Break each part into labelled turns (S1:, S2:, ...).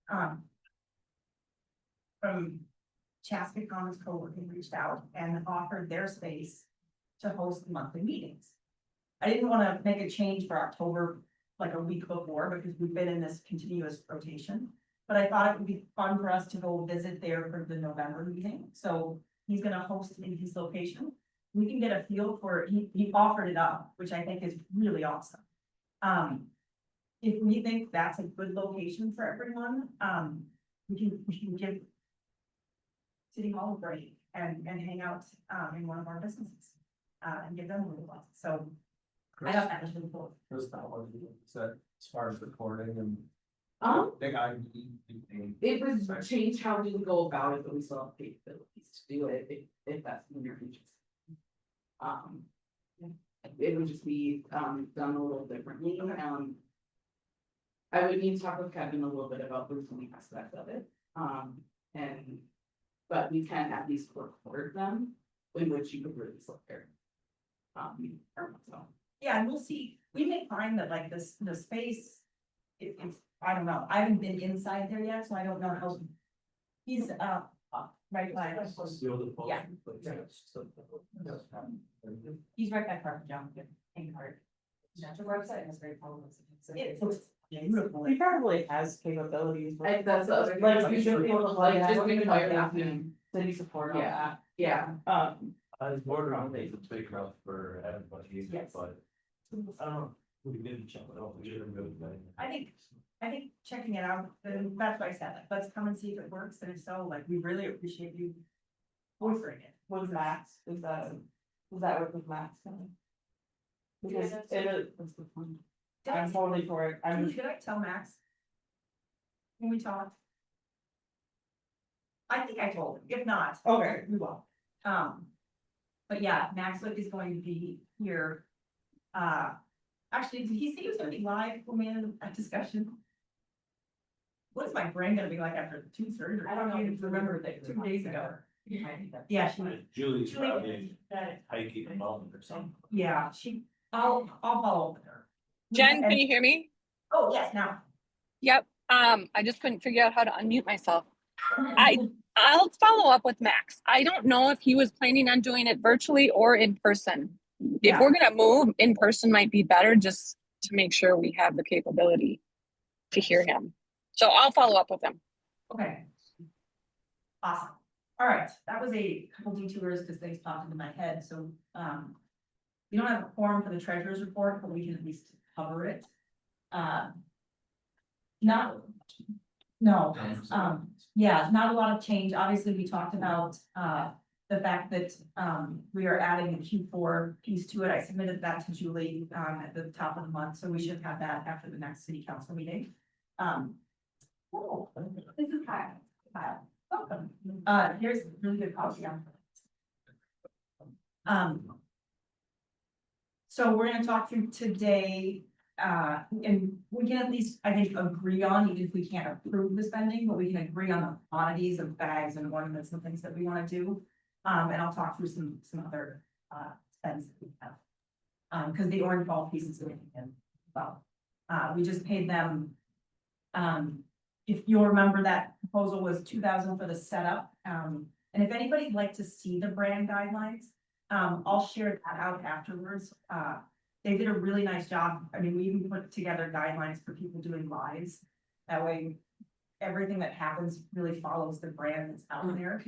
S1: from Chaska Commons Co-working reached out and offered their space to host monthly meetings. I didn't want to make a change for October, like a week before, because we've been in this continuous rotation. But I thought it would be fun for us to go visit there for the November meeting. So he's gonna host in his location. We can get a feel for, he offered it up, which I think is really awesome. If we think that's a good location for everyone, we can give City Hall a break and hang out, in one of our businesses, and give them a little love. So I thought that was really cool.
S2: Chris, that was said as far as recording and. Big
S3: It was change how we would go about it, but we still have capabilities to do it if that's in your interest. It would just be done a little differently. I would need to talk with Kevin a little bit about the listening aspect of it. But we can at least record them in which you could really look there. So.
S1: Yeah, and we'll see, we may find that like this, the space, it's, I don't know, I haven't been inside there yet, so I don't know how. He's right by. Yeah. He's right back from John, in card. That's a website, it's very powerful. It looks beautiful.
S4: He probably has capabilities.
S3: And that's the other thing.
S4: Like, you should be able to plug
S3: Like, just
S4: in,
S3: make
S4: like,
S3: it happen.
S4: city support on that.
S3: Yeah.
S2: It's border on days, it's big enough for everybody,
S1: Yes.
S2: but. I don't know, we didn't check it out, we should have really done it.
S1: I think checking it out, and that's why I said, like, let's come and see if it works, and if so, like, we really appreciate you offering it.
S4: Was Max, does that work with Max? Because
S1: Yeah,
S4: it is,
S1: Did I-
S4: I'm totally for it,
S1: Julie, did I tell Max? When we talked? I think I told him, if not.
S4: Okay.
S1: We will. But yeah, Max is going to be here. Actually, did he say he was gonna be live when we had a discussion? What is my brain gonna be like after 2 surgeries?
S4: I don't know.
S1: I can't even remember that 2 days ago. Yeah,
S2: Julie's
S1: Julie-
S2: probably hiking a mountain or something.
S1: yeah, I'll follow up with her.
S5: Jen,
S1: And-
S5: can you hear me?
S1: Oh, yes, now.
S5: Yep. I just couldn't figure out how to unmute myself. I'll follow up with Max. I don't know if he was planning on doing it virtually or in person. If
S1: Yeah.
S5: we're gonna move, in person might be better just to make sure we have the capability to hear him. So I'll follow up with him.
S1: Okay. Awesome. All right, that was a couple detours because things popped into my head, so, we don't have a form for the treasurer's report, but we can at least cover it. Not, no, yeah, not a lot of change. Obviously, we talked about, the fact that, we are adding the Q4 piece to it. I submitted that to Julie, at the top of the month, so we should have that after the next city council meeting. Oh, this is Kyle. Kyle, welcome. Here's really good coffee. So we're gonna talk through today, and we can at least, I think, agree on, even if we can't approve the spending, but we can agree on the quantities of bags and ornaments and things that we wanna do. And I'll talk through some other, spends that we have. Cause the orange ball piece is significant, well, we just paid them. If you'll remember, that proposal was 2,000 for the setup. And if anybody'd like to see the brand guidelines, I'll share that out afterwards. They did a really nice job. I mean, we even put together guidelines for people doing lives. That way, everything that happens really follows the brand that's out there.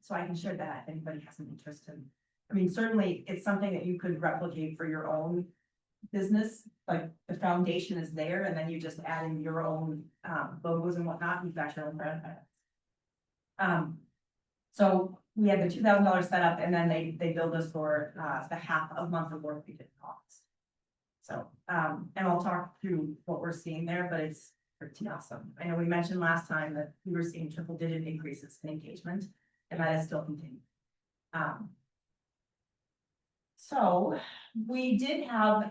S1: So I can share that if anybody has an interest in. I mean, certainly it's something that you could replicate for your own business, like the foundation is there, and then you just add in your own logos and whatnot, you've got your own brand. So we had the $2,000 setup, and then they billed us for the half a month of work we did in August. So and I'll talk through what we're seeing there, but it's pretty awesome. I know we mentioned last time that we were seeing triple-digit increases in engagement, and that is still continuing. So we did have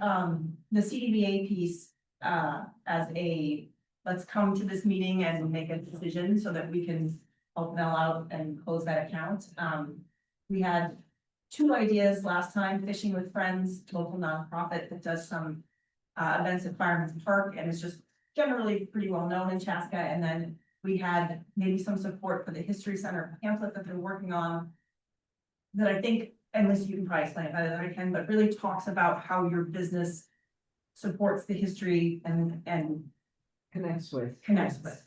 S1: the CDBA piece as a, let's come to this meeting and make a decision so that we can help Mel out and close that account. We had 2 ideas last time: Fishing with Friends, local nonprofit that does some events at Fireman's Park, and it's just generally pretty well known in Chaska, and then we had maybe some support for the History Center pamphlet that they're working on. That I think, unless you can probably explain it better than I can, but really talks about how your business supports the history and
S4: Connects with.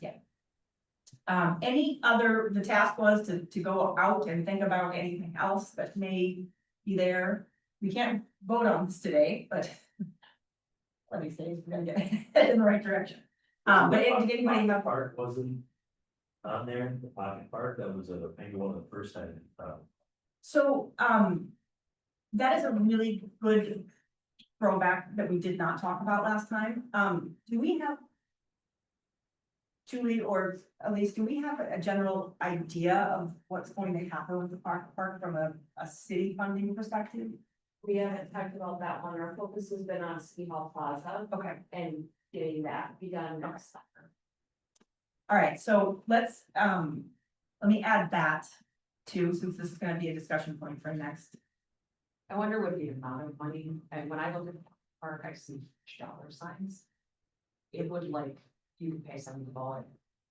S1: yeah. Any other, the task was to go out and think about anything else that may be there. We can't vote on this today, but let me say, we're gonna get in the right direction. But did anybody have?
S6: Park wasn't on there, the pocket park, that was maybe one of the first time.
S1: So, that is a really good throwback that we did not talk about last time. Do we have? Julie, or at least, do we have a general idea of what's going to happen with the park from a city funding perspective?
S7: We haven't talked about that one. Our focus has been on City Hall Plaza
S1: Okay,
S7: and getting that be done next summer.
S1: all right, so let's, let me add that too, since this is gonna be a discussion point for next.
S7: I wonder what the amount of money, and when I look at the park, I see dollar signs. It would like, you could pay some people.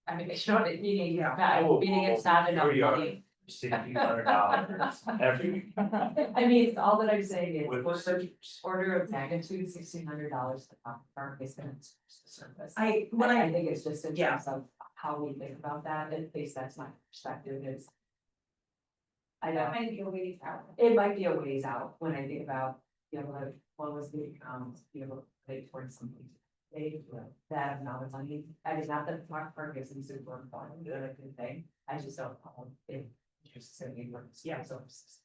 S7: I mean, it's not, meaning, meaning it's not enough
S6: Here we are.
S7: money.
S6: $1,600 every week.
S7: I mean, it's all that I'm saying is,
S6: With
S7: for such
S6: visitors.
S7: order of magnitude, $1,600 the park is gonna surface.
S1: When
S7: I
S1: I,
S7: think it's just in
S1: Yeah.
S7: terms of how we think about that, at least that's my perspective is. I
S1: that
S7: don't,
S1: might be a ways out.
S7: it might be a ways out when I think about, like, what was the, like towards something. That amount of money, I mean, not that the park isn't super important, but a good thing, I just don't know if just saying works.
S1: Yeah.
S7: Services.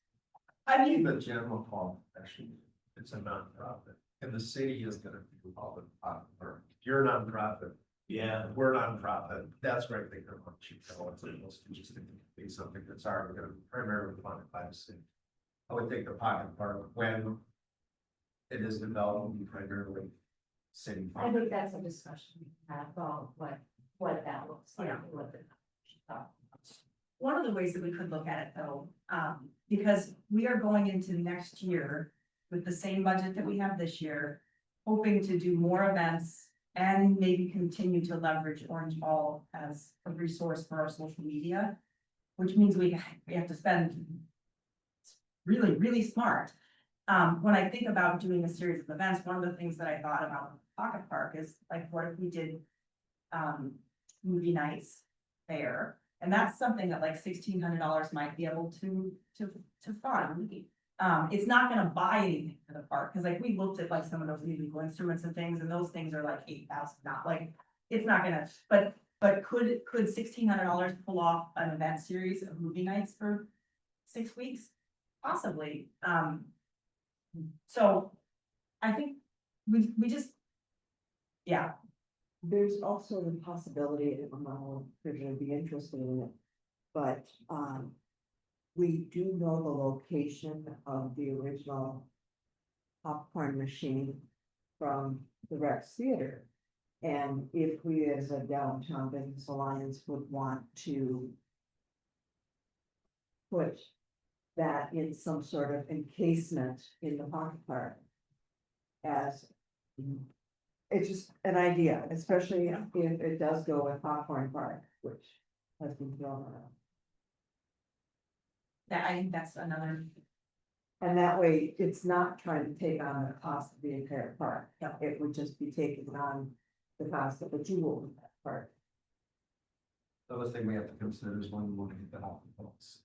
S1: I mean,
S2: The general call, actually, it's a nonprofit, and the city is gonna do all the, or you're a nonprofit,
S6: Yeah,
S2: we're nonprofit, that's where I think they're going to go, it's supposed to just be something that's already gonna be primarily funded by the city. I would think the pocket park, when it is developed, will be primarily city.
S7: I think that's a discussion we can have about what that looks like.
S1: Yeah.
S7: What the.
S1: one of the ways that we could look at it though, because we are going into next year with the same budget that we have this year, hoping to do more events and maybe continue to leverage Orange Ball as a resource for our social media, which means we have to spend really, really smart. When I think about doing a series of events, one of the things that I thought about Pocket Park is like, what if we did movie nights there? And that's something that like $1,600 might be able to fund. It's not gonna buy anything for the park, because like we looked at like some of those musical instruments and things, and those things are like 8,000, not like, it's not gonna, but could $1,600 pull off an event series of movie nights for 6 weeks? Possibly. So I think we just, yeah,
S4: There's also the possibility, and I'm not sure if you're gonna be interested in it, but, we do know the location of the original popcorn machine from the Rex Theater. And if we as a downtown business alliance would want to put that in some sort of encasement in the pocket park as it's just an idea, especially if it does go with Popcorn Park, which has been thrown around.
S1: that, I think that's another,
S4: And that way, it's not trying to take on the cost of the entire park.
S1: Yeah.
S4: It would just be taking on the cost of the jewel in that park.
S2: The other thing we have to consider is when we want to get that off the books.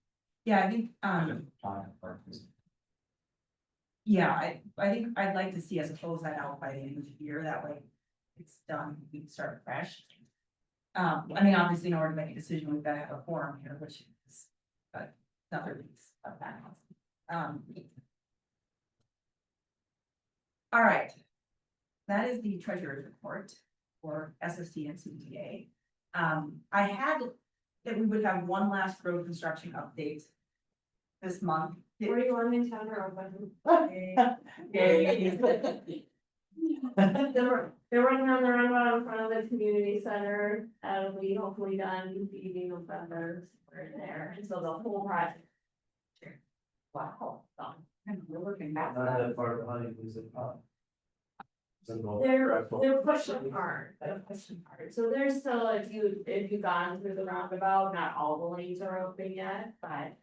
S1: yeah, I think,
S2: Pocket park is.
S1: yeah, I think I'd like to see us close that out by the end of the year, that way it's done, we can start fresh. I mean, obviously, in order to make a decision, we've got to have a forum here, which is, another piece of that. All right. That is the treasurer's report for SST and CTA. I had that we would have one last road construction update this month.
S7: Were you on in town or open? They're running on the roundabout in front of the community center, that'll be hopefully done beginning of November, we're in there, and so the whole project. Wow, done. And we're looking at
S6: not
S7: that.
S6: that far behind, is it?
S8: They're pushing hard, so there's still, if you've gone through the roundabout, not all the lanes are open yet, but.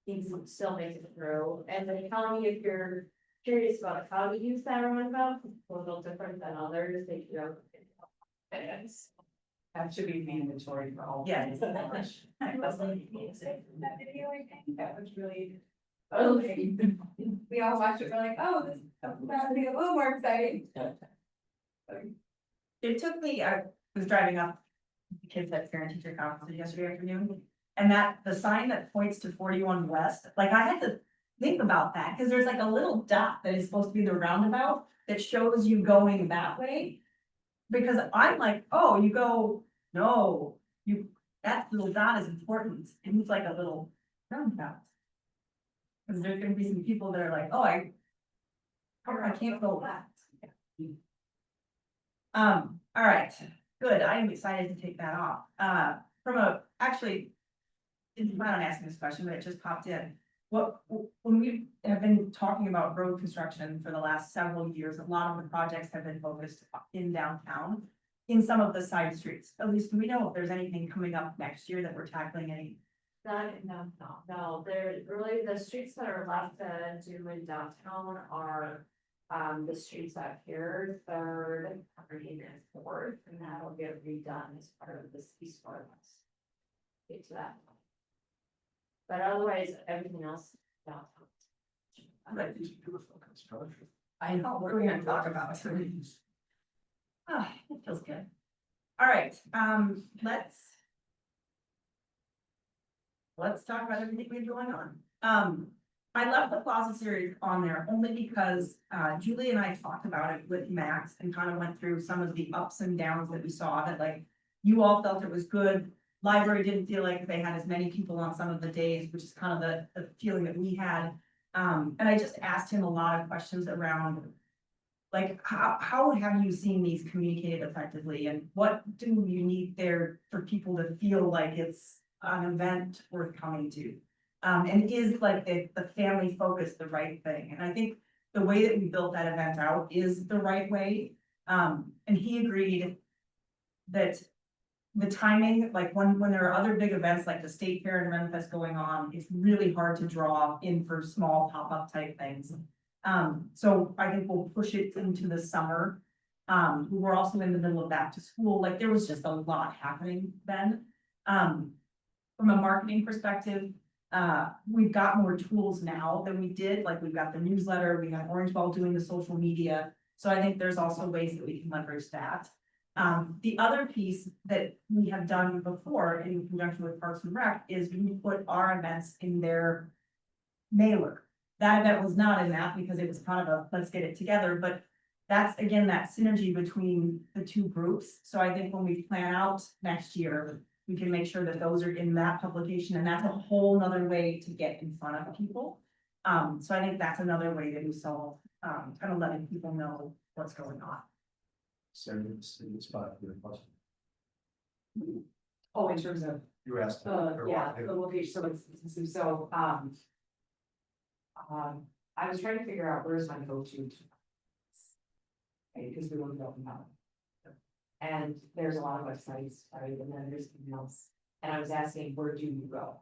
S8: You can still make it through, and the county, if you're curious about how to use that roundabout, it's a little different than others, they, you know. It's.
S7: That should be mandatory for all.
S1: Yeah.
S7: I was like, that video, I think that was really. Okay, we all watched it, we're like, oh, this is gonna be a little more exciting.
S1: It took me, I was driving up the kids at parent teacher conference yesterday afternoon. And that, the sign that points to 41 West, like I had to think about that, because there's like a little dot that is supposed to be the roundabout that shows you going that way. Because I'm like, oh, you go, no, that little dot is important, and it's like a little roundabout. Because there's gonna be some people that are like, oh, I can't go left. All right, good, I am excited to take that off. Actually, didn't plan on asking this question, but it just popped in. When we have been talking about road construction for the last several years, a lot of the projects have been focused in downtown. In some of the side streets, at least do we know if there's anything coming up next year that we're tackling any?
S8: No, they're really, the streets that are left to do in downtown are. The streets out here, Third, Green and Fourth, and that'll get redone as part of this east part of us. Get to that. But otherwise, everything else downtown.
S1: I know, what are we gonna talk about? Ah, it feels good. All right, let's talk about everything we have going on. I left the Plaza series on there only because, Julie and I talked about it with Max and kind of went through some of the ups and downs that we saw, that like, you all felt it was good. Library didn't feel like they had as many people on some of the days, which is kind of the feeling that we had. And I just asked him a lot of questions around, like, how have you seen these communicated effectively, and what do you need there for people to feel like it's an event worth coming to? And is like the family focus the right thing? And I think the way that we built that event out is the right way. And he agreed that the timing, like when there are other big events like the state fair and Renfest going on, it's really hard to draw in for small pop-up type things. So I think we'll push it into the summer. We were also in the middle of back to school, like there was just a lot happening then. From a marketing perspective, we've got more tools now than we did, like we've got the newsletter, we have Orange Ball doing the social media. So I think there's also ways that we can leverage that. The other piece that we have done before in conjunction with Parks and Rec is we put our events in their mailer. That event was not in that because it was kind of a, let's get it together, but that's again, that synergy between the two groups. So I think when we plan out next year, we can make sure that those are in that publication, and that's a whole nother way to get in front of people. So I think that's another way that we solve, kind of letting people know what's going on.
S2: Spot for the question.
S7: Oh, in terms of,
S2: You asked.
S7: yeah, the location, so, I was trying to figure out where's my go-to. Right, because we want to go from. And there's a lot of websites, right, and then there's something else, and I was asking, where do you go?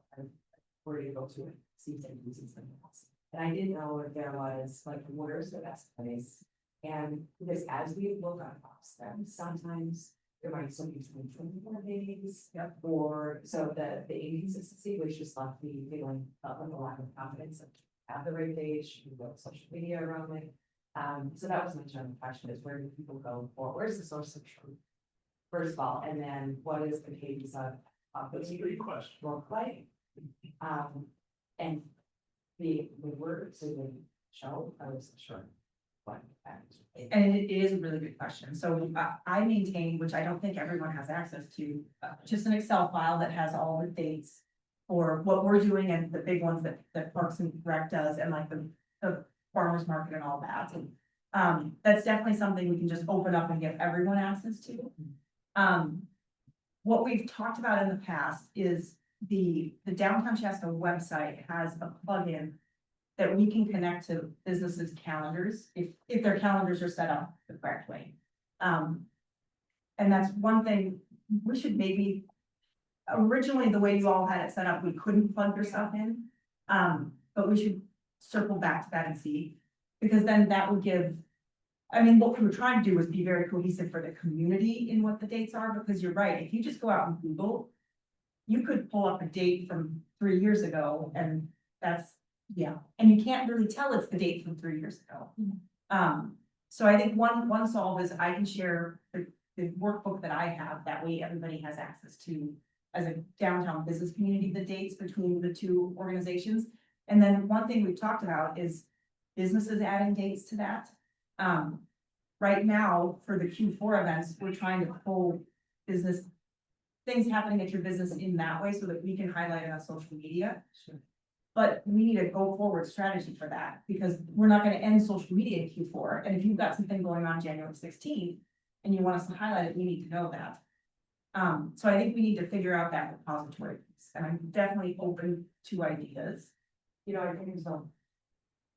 S7: Where do you go to see something else? And I didn't know if there was, like, where's the best place? And because as we look across them, sometimes there might still be some 24 days. Yep. Or so the inconsistency was just left me feeling like a lack of confidence of have the right page, you go social media around it. So that was my general question, is where do people go for, where's the source of truth? First of all, and then what is the cadence of
S6: That's a great question.
S7: look like? And the words of the show, I was sure.
S1: And it is a really good question. So I maintain, which I don't think everyone has access to, just an Excel file that has all the dates for what we're doing and the big ones that Parks and Rec does, and like the farmers market and all that. And that's definitely something we can just open up and give everyone access to. What we've talked about in the past is the downtown Chaska website has a plugin that we can connect to businesses' calendars, if their calendars are set up the correct way. And that's one thing, we should maybe, originally, the way you all had it set up, we couldn't plug your stuff in. But we should circle back to that and see, because then that would give. I mean, what we were trying to do was be very cohesive for the community in what the dates are, because you're right, if you just go out and Google. You could pull up a date from 3 years ago, and that's, yeah, and you can't really tell it's the date from 3 years ago. So I think one solve is I can share the workbook that I have, that way everybody has access to. As a downtown business community, the dates between the two organizations. And then one thing we've talked about is businesses adding dates to that. Right now, for the Q4 events, we're trying to pull business. Things happening at your business in that way so that we can highlight it on social media. But we need a go forward strategy for that, because we're not gonna end social media in Q4, and if you've got something going on January 16th. And you want us to highlight it, we need to know that. So I think we need to figure out that repository piece, and I'm definitely open to ideas.
S7: You know, I think so.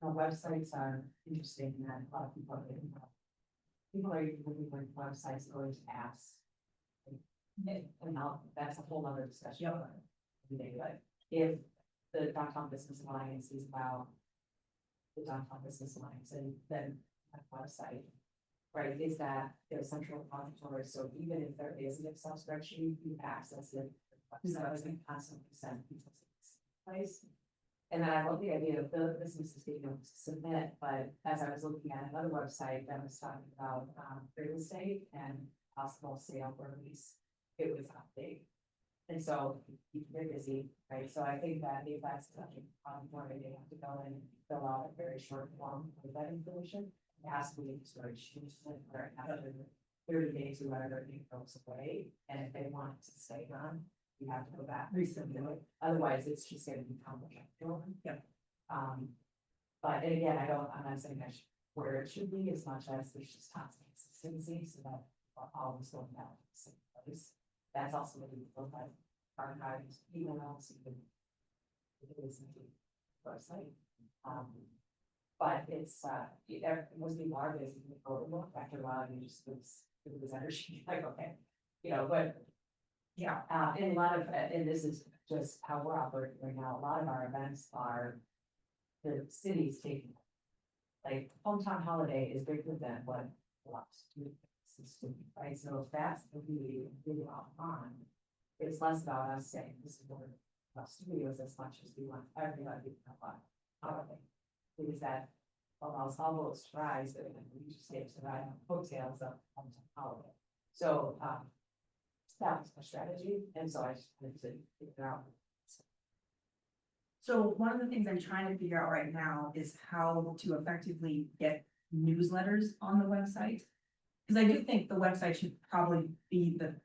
S7: Websites are interesting in that a lot of people are getting. People are looking for websites going to apps. And now, that's a whole other discussion. But if the downtown business alliance is about. The downtown business alliance and then a website. Right, is that their central repository, so even if there is an Excel spreadsheet, you access it. Website and constantly send people to this place. And then I love the idea of the businesses being able to submit, but as I was looking at another website that was talking about real estate and possible sale or lease, it was update. And so they're busy, right? So I think that if that's such a where they have to go in and fill out a very short form with that information, it has to be in storage or after 30 days or whatever it goes away. And if they want it to stay on, you have to go back recently. Otherwise, it's just going to become a
S1: Yep.
S7: But and again, I'm not saying that where it should be as much as there's just constant consistency so that all is going out in the same place. That's also what we look like archives, emails, even it is the website. But it's most people are busy with photo after a while, you just lose energy, like, okay, you know, but. Yeah, and a lot of, and this is just how we're operating right now, a lot of our events are. The city's taking. Like hometown holiday is bigger than what lots do. Right, so if that's the really on, it's less about us saying this is what our studios as much as we want everybody to have fun. Holiday. Because that allows all those to rise, but then we just get to ride on coattails of hometown holiday. So that was my strategy, and so I just wanted to figure out.
S1: So one of the things I'm trying to figure out right now is how to effectively get newsletters on the website. Because I do think the website should probably be the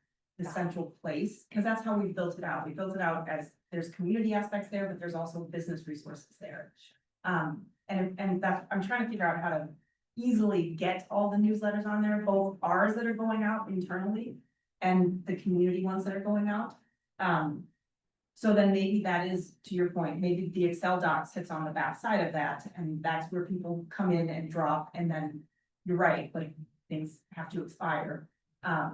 S1: central place, because that's how we built it out. We built it out as there's community aspects there, but there's also business resources there. And that's, I'm trying to figure out how to easily get all the newsletters on there, both ours that are going out internally and the community ones that are going out. So then maybe that is, to your point, maybe the Excel doc sits on the back side of that, and that's where people come in and drop, and then you're right, like things have to expire. All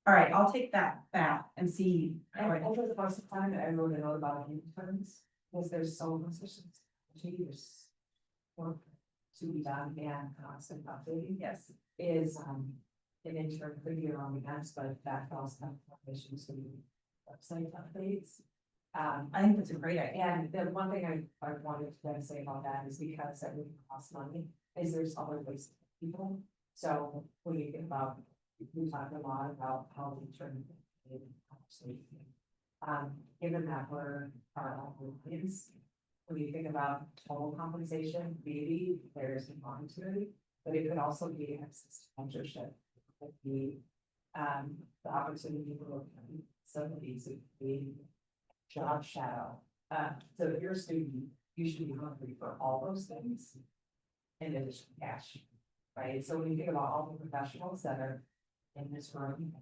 S1: right, I'll take that back and see.
S7: And over the course of time, I wrote a note about interns, because there's so much, there's work to be done and constant updating.
S1: Yes,
S7: Is an intern could be around events, but that also have issues to website updates.
S1: I think that's a great idea.
S7: And the one thing I wanted to then say about that is because that would cost money, is there's other ways to pay people. So when you think about, we talked a lot about how we turn conversation. Given that we're our own audience, when you think about total compensation, maybe there's a monetary, but it could also be access to mentorship. It could be the opportunity to look at some of these, job shadow. So if you're a student, you should be hungry for all those things in addition to cash, right? So when you think about all the professionals that are in this room,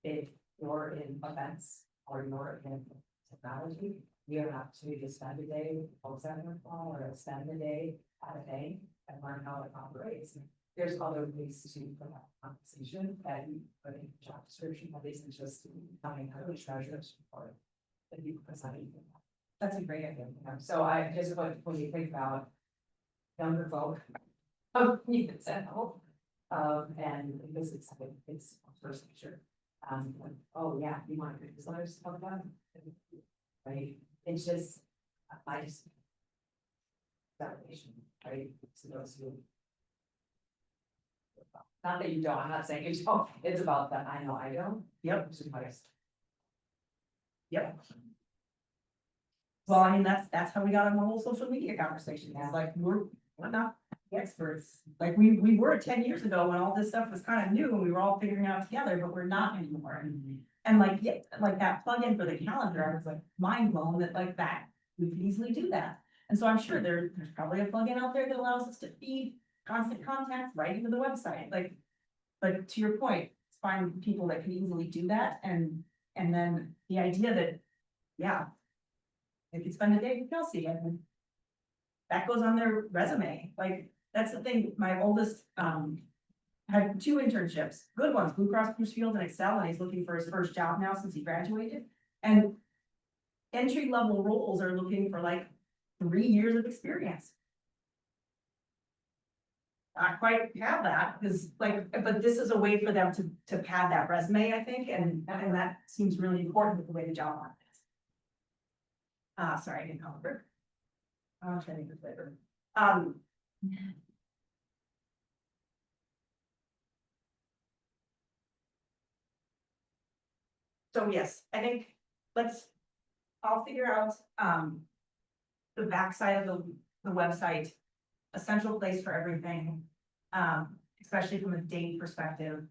S7: if you're in events or you're in technology, you have an opportunity to spend a day, outside of the fall, or spend a day at a bank and learn how it operates. There's other ways to put that compensation that you put in job description, that isn't just having a treasurer's report. That you present anything.
S1: That's a great idea.
S7: So I just when you think about younger folk. Oh, you can say help. And because it's first picture. Oh, yeah, you want to do this others talk about it? Right, it's just, I just. Validation, right, so those who. Not that you don't, I'm not saying you don't, it's about that I know I don't.
S1: Yep.
S7: So I just-
S1: Yep. Well, I mean, that's how we got on the whole social media conversation, it's like, we're not the experts. Like, we were 10 years ago when all this stuff was kind of new and we were all figuring it out together, but we're not anymore. And like, yeah, like that plugin for the calendar, I was like mind blown that like that, we could easily do that. And so I'm sure there's probably a plugin out there that allows us to feed constant contact right into the website, like. But to your point, find people that can easily do that and then the idea that, yeah. They could spend a day with Kelsey and. That goes on their resume, like, that's the thing, my oldest, had 2 internships, good ones, Blue Cross Blue Shield and Excel, and he's looking for his first job now since he graduated. And entry level roles are looking for like 3 years of experience. Not quite have that, because like, but this is a way for them to pad that resume, I think, and that seems really important with the way the job market is. Sorry, I didn't call it Rick. I'm trying to think of flavor. So yes, I think, I'll figure out, the backside of the website, a central place for everything, especially from a date perspective.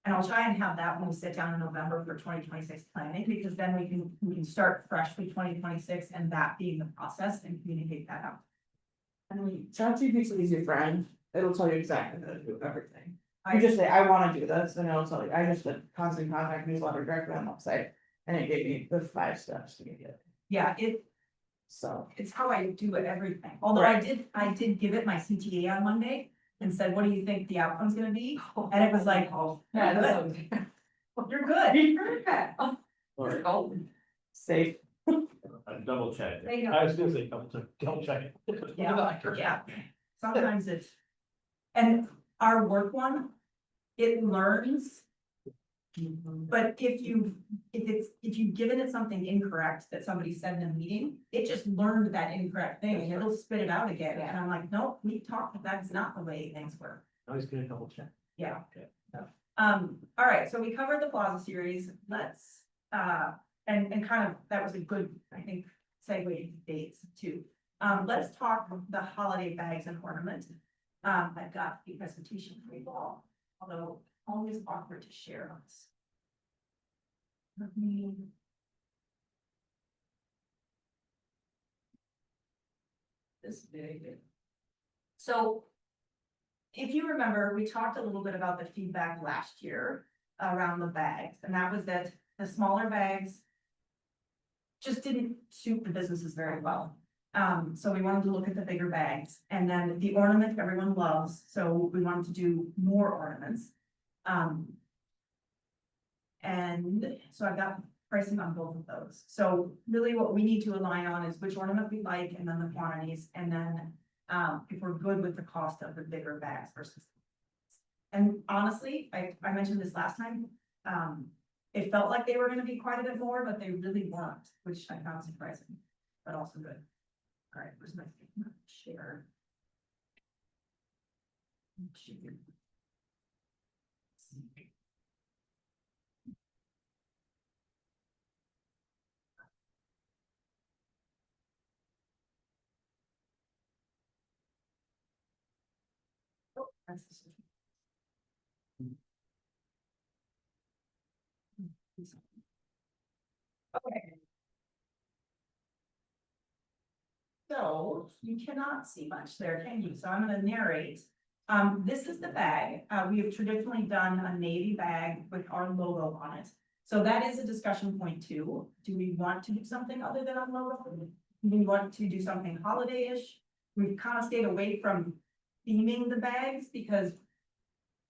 S1: And I'll try and have that when we sit down in November for 2026 planning, because then we can start fresh with 2026 and that being the process and communicate that out.
S3: I mean, ChatGPT is your friend, it'll tell you exactly how to do everything.
S1: I
S3: You just say, I wanna do this, and it'll tell you, I just did constant contact newsletter directly on the website, and it gave me the 5 steps to get it,
S1: Yeah,
S3: so.
S1: it's how I do it, everything. Although I did give it my CTA on Monday and said, what do you think the outcome's gonna be? And it was like, oh,
S7: Yeah,
S1: you're
S7: that's
S1: good.
S7: okay.
S1: You're good. Perfect.
S6: Or
S3: Safe.
S6: I double checked.
S1: There you
S9: I
S1: go.
S9: was gonna say, double check it.
S1: Yeah. Sometimes it's, and our work one, it learns. But if you've given it something incorrect that somebody said in a meeting, it just learned that incorrect thing and it'll spit it out again. And I'm like, nope, we talked, that's not the way things work.
S9: I was gonna double check.
S1: Yeah. All right, so we covered the Plaza series, let's, and kind of, that was a good, I think, segue to dates too. Let's talk the holiday bags and ornament. I've got the presentation for you all, although always awkward to share on this. Let me. This big. So. If you remember, we talked a little bit about the feedback last year around the bags, and that was that the smaller bags. Just didn't suit the businesses very well. So we wanted to look at the bigger bags, and then the ornament everyone loves, so we wanted to do more ornaments. And so I've got pricing on both of those. So really what we need to align on is which ornament we like, and then the quantities, and then if we're good with the cost of the bigger bags versus. And honestly, I mentioned this last time, it felt like they were gonna be quite a bit more, but they really weren't, which I found surprising, but also good. All right, where's my share? Oh, that's the solution. Okay. So you cannot see much there, can you? So I'm gonna narrate. This is the bag. We have traditionally done a navy bag with our logo on it. So that is a discussion point too. Do we want to do something other than on logo? Do we want to do something holiday-ish? We've kind of stayed away from theming the bags because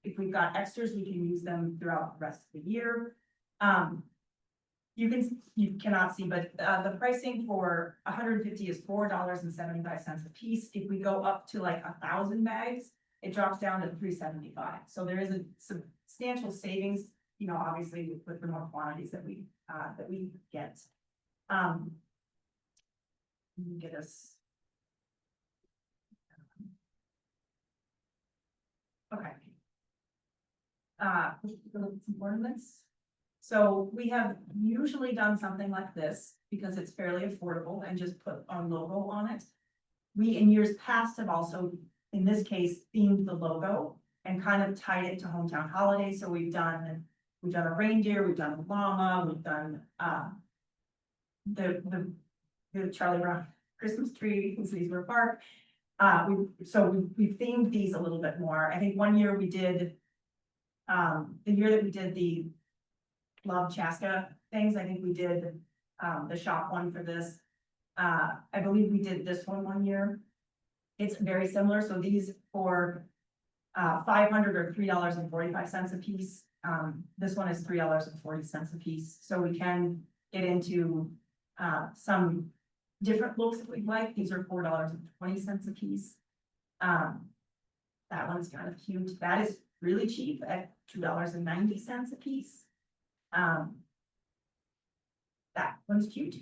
S1: if we've got extras, we can use them throughout the rest of the year. You cannot see, but the pricing for 150 is $4.75 a piece. If we go up to like 1,000 bags, it drops down to $3.75. So there is a substantial savings, you know, obviously with the more quantities that we get. Let me get us. Okay. Some ornaments. So we have usually done something like this because it's fairly affordable and just put our logo on it. We in years past have also, in this case, themed the logo and kind of tied it to hometown holidays. So we've done a reindeer, we've done a llama, we've done the Charlie Brown Christmas tree in Leesburg Park. We've themed these a little bit more. I think one year we did, the year that we did the Love Chaska things, I think we did the shop one for this. I believe we did this one year. It's very similar, so these for 500 or $3.45 a piece. This one is $3.40 a piece, so we can get into some different looks if we'd like. These are $4.20 a piece. That one's kind of cute. That is really cheap at $2.90 a piece. That one's cute,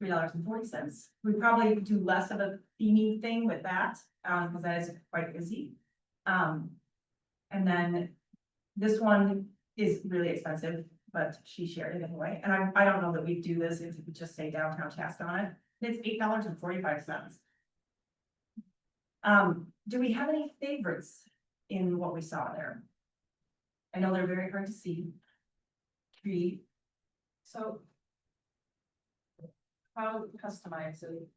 S1: $3.40. We probably do less of a theming thing with that, because that is quite busy. And then this one is really expensive, but she shared it anyway. And I don't know that we do this if we just say downtown Chaska on it. It's $8.45. Do we have any favorites in what we saw there? I know they're very hard to see. Tree.
S7: So. How customized is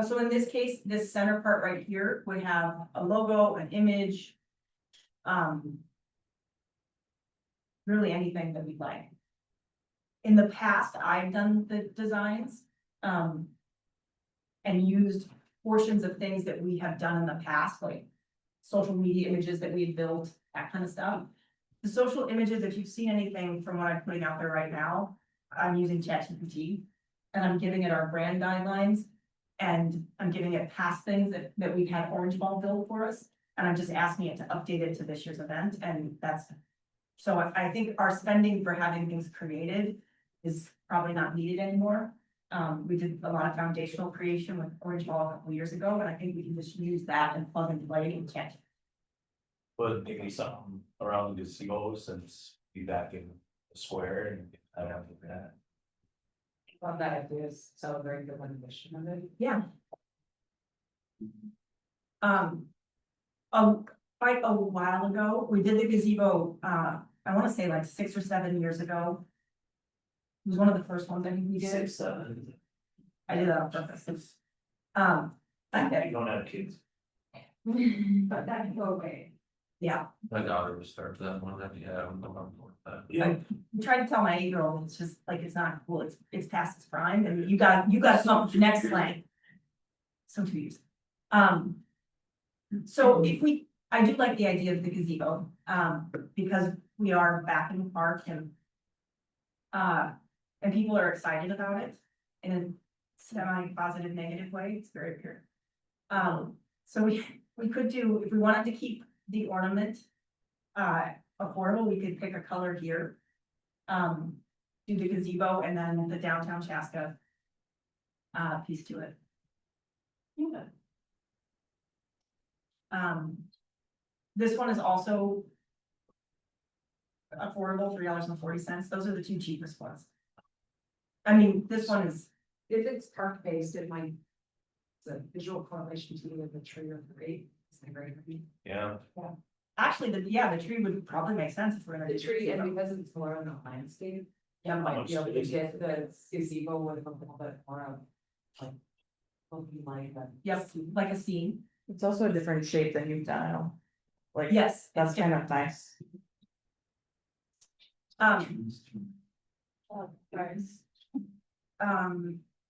S1: So in this case, this center part right here would have a logo, an image. Really anything that we'd like. In the past, I've done the designs, and used portions of things that we have done in the past, like social media images that we've built, that kind of stuff. The social images, if you've seen anything from what I'm putting out there right now, I'm using ChatGPT and I'm giving it our brand guidelines and I'm giving it past things that we've had Orange Ball build for us. And I'm just asking it to update it to this year's event. And that's, so I think our spending for having things created is probably not needed anymore. We did a lot of foundational creation with Orange Ball a couple years ago, and I think we can just use that and plug and play and check.
S6: But maybe something around the gazebo since be back in the square and I don't think that.
S7: Love that idea, is so very good one mission of it.
S1: Yeah. Quite a while ago, we did the gazebo, I want to say like 6 or 7 years ago. It was one of the first ones I think we did.
S6: 6, 7.
S1: I did that on purpose.
S6: You don't have kids.
S7: But that can go away.
S1: Yeah,
S10: My daughter would start that one, that, yeah, I'm not with that.
S6: Yeah.
S1: I tried to tell my 8-year-old, it's just like, it's not cool, it's past its prime, and you got to come up with the next slang. So 2 years. So I do like the idea of the gazebo, because we are back in the park and people are excited about it in a semi-positive negative way. It's very pure. So we could do, if we wanted to keep the ornament affordable, we could pick a color here. Do the gazebo and then the downtown Chaska piece to it. Yeah. This one is also affordable, $3.40. Those are the 2 cheapest ones. I mean, this one is,
S7: If it's park based, it might. The visual correlation to the tree or the rate is a great.
S6: Yeah.
S1: actually, the tree would probably make sense if we're gonna.
S7: The tree, and because it's more on the landscape, you might be able to get the gazebo with a little bit more of like. Looking like a.
S1: Yep, like a scene.
S3: It's also a different shape than you've done. Like,
S1: Yes.
S3: that's
S1: it's
S3: kind of nice.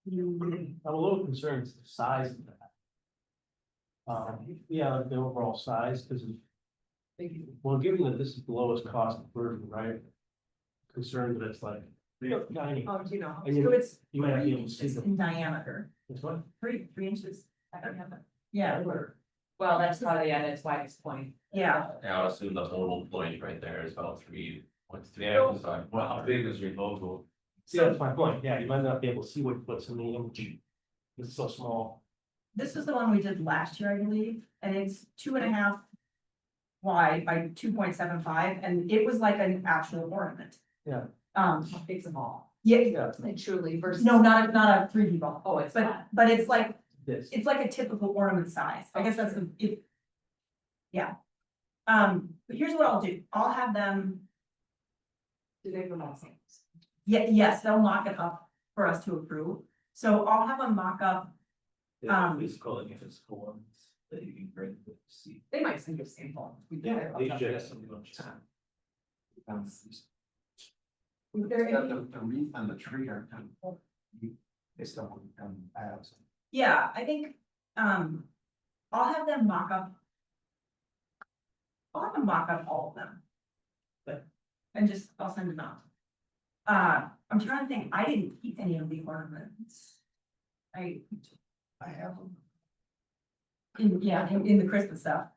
S1: You,
S9: I'm a little concerned with the size of that. Yeah, like the overall size, because well, given that this is the lowest cost version, right? Concerned that it's like, tiny,
S1: oh, do you know?
S9: And
S1: So
S9: you-
S1: it's
S9: you might not be
S1: 3
S9: able to see
S1: inches
S9: them.
S1: in diameter,
S9: This one,
S1: 3 inches. I don't have it. Yeah,
S7: Well, that's probably at its widest point.
S1: yeah.
S10: Yeah, I would assume the total point right there is about 3.3.
S6: Yeah.
S10: It's like, well, how big is your logo?
S9: see, that's my point, yeah, you might not be able to see what's in the image. It's so small.
S1: This is the one we did last year, I believe, and it's 2.5 wide by 2.75, and it was like an actual ornament.
S9: Yeah.
S7: It's a ball.
S1: Yeah,
S9: Yeah,
S7: It truly versus.
S1: no, not a 3D ball,
S7: Oh, it's not.
S1: but it's like,
S9: this.
S1: it's like a typical ornament size, I guess that's the, it. Yeah. But here's what I'll do, I'll have them,
S7: Do they promote things?
S1: yes, they'll mock it up for us to approve. So I'll have them mock up,
S6: Physical and physical ones that you can bring to see.
S7: They might send you a sample. We can
S6: Yeah,
S7: talk
S6: they
S7: about
S6: should
S7: that.
S6: have something on time.
S1: is there any?
S2: The wreath and the tree are kind of. They still want to come out.
S1: Yeah, I think, I'll have them mock up. I'll have them mock up all of them. And just, I'll send them out. I'm trying to think, I didn't keep any of the ornaments. I,
S2: have them.
S1: in the Christmas stuff.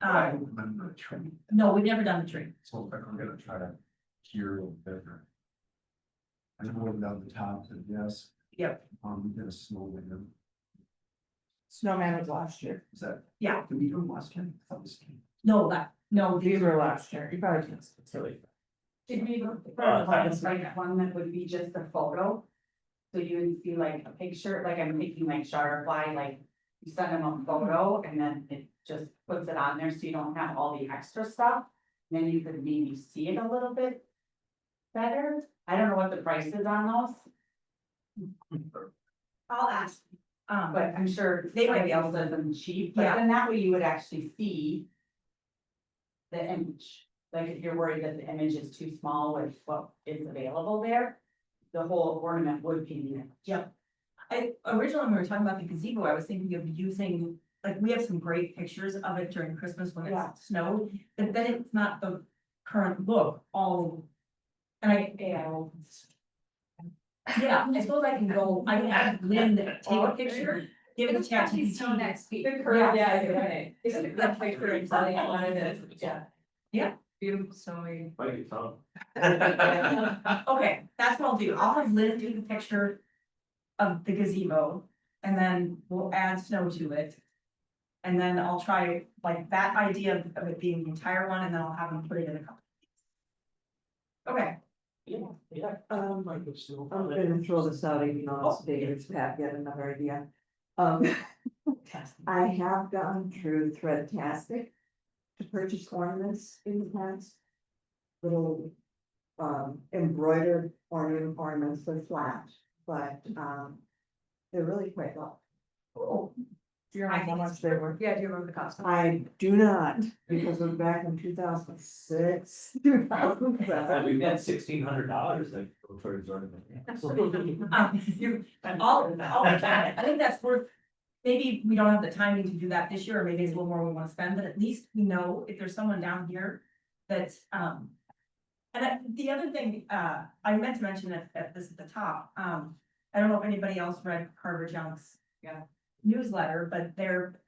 S2: I don't remember the tree,
S1: No, we've never done the tree.
S2: so I'm gonna try to hear a little bigger. And going down the top, and yes.
S1: Yep.
S2: We did a snow window.
S4: Snowman was last year.
S2: Is that?
S1: Yeah.
S2: Did we do them last time? I thought this came.
S1: No,
S4: These were last year. You probably can't.
S9: It's really.
S7: Did we,
S9: I
S7: one that would be just a photo? So you would see like a picture, like I'm thinking like Shutterfly, like you send them a photo and then it just puts it on there so you don't have all the extra stuff. Then you could maybe see it a little bit better. I don't know what the price is on those,
S1: I'll ask.
S7: but I'm sure
S1: They might be able
S7: to
S1: to-
S7: them cheap, but
S1: Yeah.
S7: then that way you would actually see the image. Like if you're worried that the image is too small with what is available there, the whole ornament would be in the image.
S1: Yep. Originally, when we were talking about the gazebo, I was thinking of using, like, we have some great pictures of it during Christmas when
S4: Yeah.
S1: it snowed, but then it's not the current look, all. And yeah, I suppose I can go, I can have Lynn take a picture, give it to ChatGPT.
S8: Next week.
S7: Good curve, yeah, you're right.
S8: It's a good picture and tell you what it is.
S7: Yeah.
S8: Beautiful snowy.
S6: Might be tough.
S1: Okay, that's what I'll do, I'll have Lynn take a picture of the gazebo, and then we'll add snow to it. And then I'll try, like, that idea of it being the entire one, and then I'll have them put it in a couple. Okay,
S9: Yeah. Like it's still.
S4: I'm gonna throw this out, even though it's big, it's Pat, yet another idea. I have gone through Threadtastic to purchase ornaments in the past. Little, embroidered ornaments, they're flat, but, they're really quite well.
S1: cool.
S4: Do you remember how much they were?
S8: Yeah, do you remember the cost?
S4: I do not, because we're back in 2006, 2007.
S6: We've got $1,600 like for his ornament.
S1: I think that's worth, maybe we don't have the timing to do that this year, or maybe it's a little more we wanna spend, but at least we know if there's someone down here that's, the other thing, I meant to mention at the top, I don't know if anybody else read Carver Junk's newsletter, but they're,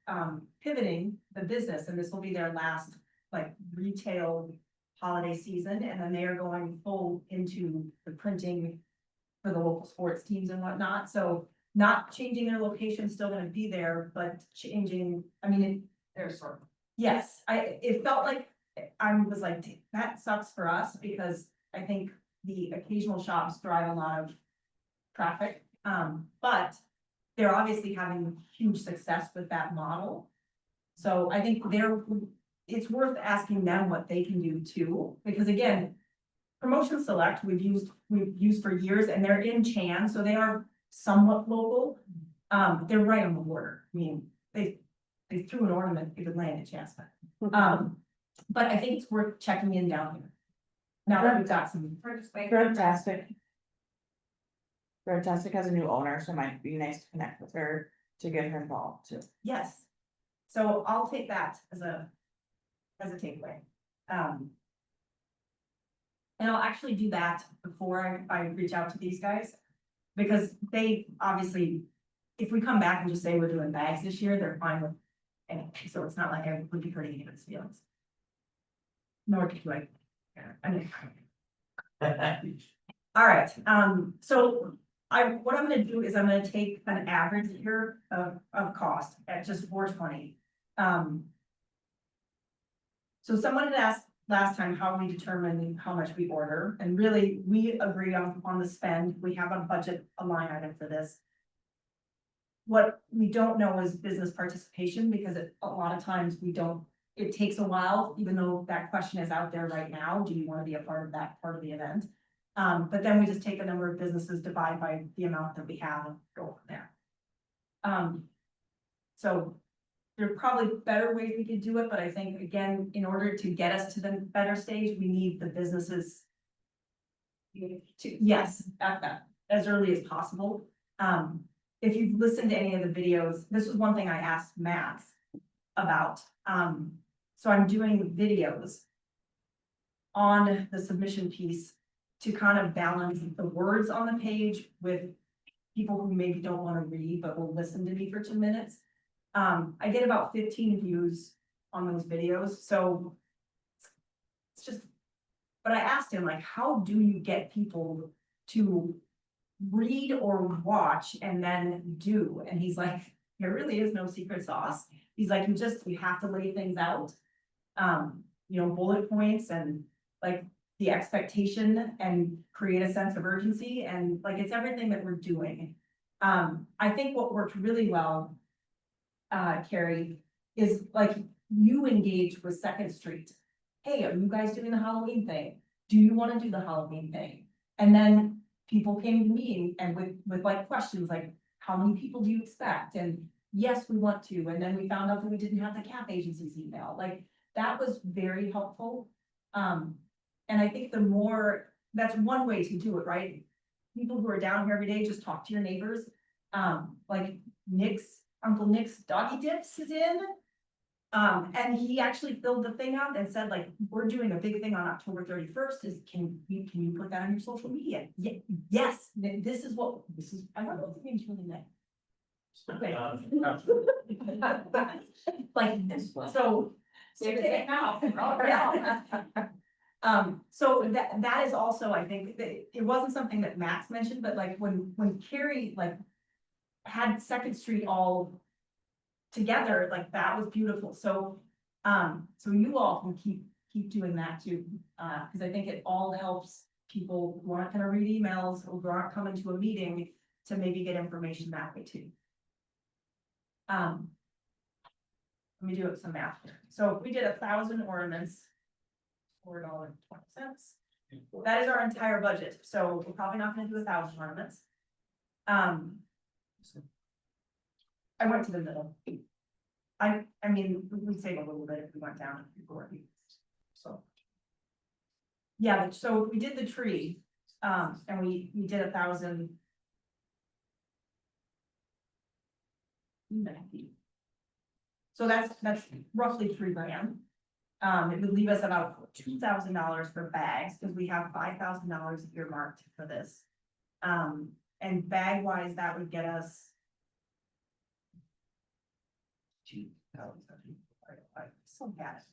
S1: pivoting the business, and this will be their last, like, retail holiday season, and then they are going full into the printing for the local sports teams and whatnot, so not changing their location, still gonna be there, but changing, I mean,
S7: There's sort of.
S1: yes, it felt like, I was like, that sucks for us, because I think the occasional shops drive a lot of traffic, but they're obviously having huge success with that model. So I think it's worth asking them what they can do too, because again, Promotion Select, we've used for years, and they're in Chan, so they are somewhat local. They're right on the border, I mean, they threw an ornament, it would land at Chaska. But I think it's worth checking in down here. Now that we've got some,
S4: Fantastic.
S3: Fantastic has a new owner, so it might be nice to connect with her to get her involved too.
S1: Yes. So I'll take that as a takeaway. And I'll actually do that before I reach out to these guys. Because they obviously, if we come back and just say we're doing bags this year, they're fine with anything, so it's not like I would be hurting anybody's feelings. Nor do I. Yeah, I mean. All right, so what I'm gonna do is I'm gonna take an average here of cost at just 420. So someone had asked last time how we determine how much we order, and really, we agree on the spend, we have a budget, a line item for this. What we don't know is business participation, because a lot of times we don't, it takes a while, even though that question is out there right now, do you wanna be a part of that part of the event? But then we just take a number of businesses, divide by the amount that we have and go from there. So there are probably better ways we could do it, but I think, again, in order to get us to the better stage, we need the businesses to, yes, at that, as early as possible. If you've listened to any of the videos, this was one thing I asked Max about. So I'm doing videos on the submission piece to kind of balance the words on the page with people who maybe don't want to read, but will listen to me for 2 minutes. I get about 15 views on those videos, so it's just, but I asked him, like, how do you get people to read or watch and then do? And he's like, there really is no secret sauce. He's like, you have to lay things out. Bullet points and like the expectation and create a sense of urgency, and like, it's everything that we're doing. I think what worked really well, Carrie, is like you engage with Second Street. Hey, are you guys doing the Halloween thing? Do you want to do the Halloween thing? And then people came to me and with like questions like, how many people do you expect? And yes, we want to. And then we found out that we didn't have the cap agency's email. Like, that was very helpful. And I think that's one way to do it, right? People who are down here every day, just talk to your neighbors. Like Uncle Nick's doggy dips is in. And he actually filled the thing out and said, like, we're doing a big thing on October 31st. Can you put that on your social media? Yes, this is, I don't know if the name's really nice. Okay. Like, so. So that is also, I think, that it wasn't something that Max mentioned, but like when Carrie like had Second Street all together, like that was beautiful. So, so you all can keep doing that too, because I think it all helps people who aren't gonna read emails or who aren't coming to a meeting to maybe get information that way too. Let me do some math here. So if we did 1,000 ornaments, $4.20. That is our entire budget. So we're probably not gonna do 1,000 ornaments. I went to the middle. I mean, we'd save a little bit if we went down before. So. Yeah, so we did the tree, and we did 1,000. So that's roughly $3 grand. It would leave us about $2,000 for bags, because we have $5,000 earmarked for this. And bag wise, that would get us. 2,000. So bad.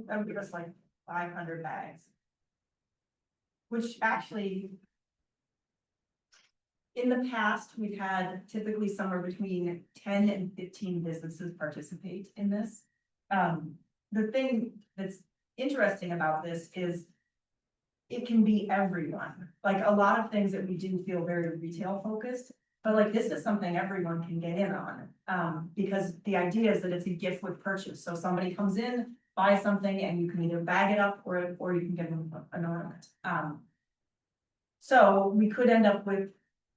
S1: That would give us like 500 bags. Which actually. In the past, we've had typically somewhere between 10 and 15 businesses participate in this. The thing that's interesting about this is it can be everyone. Like, a lot of things that we do feel very retail focused, but like this is something everyone can get in on. Because the idea is that it's a gift with purchase. So somebody comes in, buys something, and you can either bag it up or you can give them an ornament. So we could end up with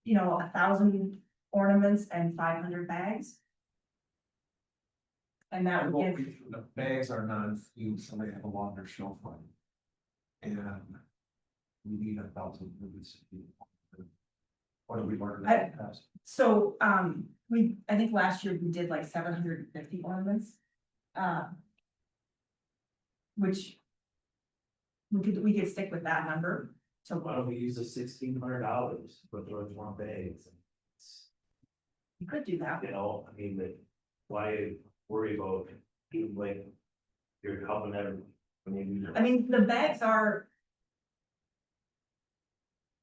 S1: 1,000 ornaments and 500 bags. And that would give.
S2: The bags are non-food, so they have a longer shelf life. And We need 1,000 movies. What do we learn?
S1: I- So, I think last year we did like 750 ornaments. Which. We could stick with that number, so.
S6: Why don't we use the $1,600 for those one bags?
S1: You could do that.
S6: You know, I mean, like, why worry about people like you're helping them?
S1: I mean, the bags are.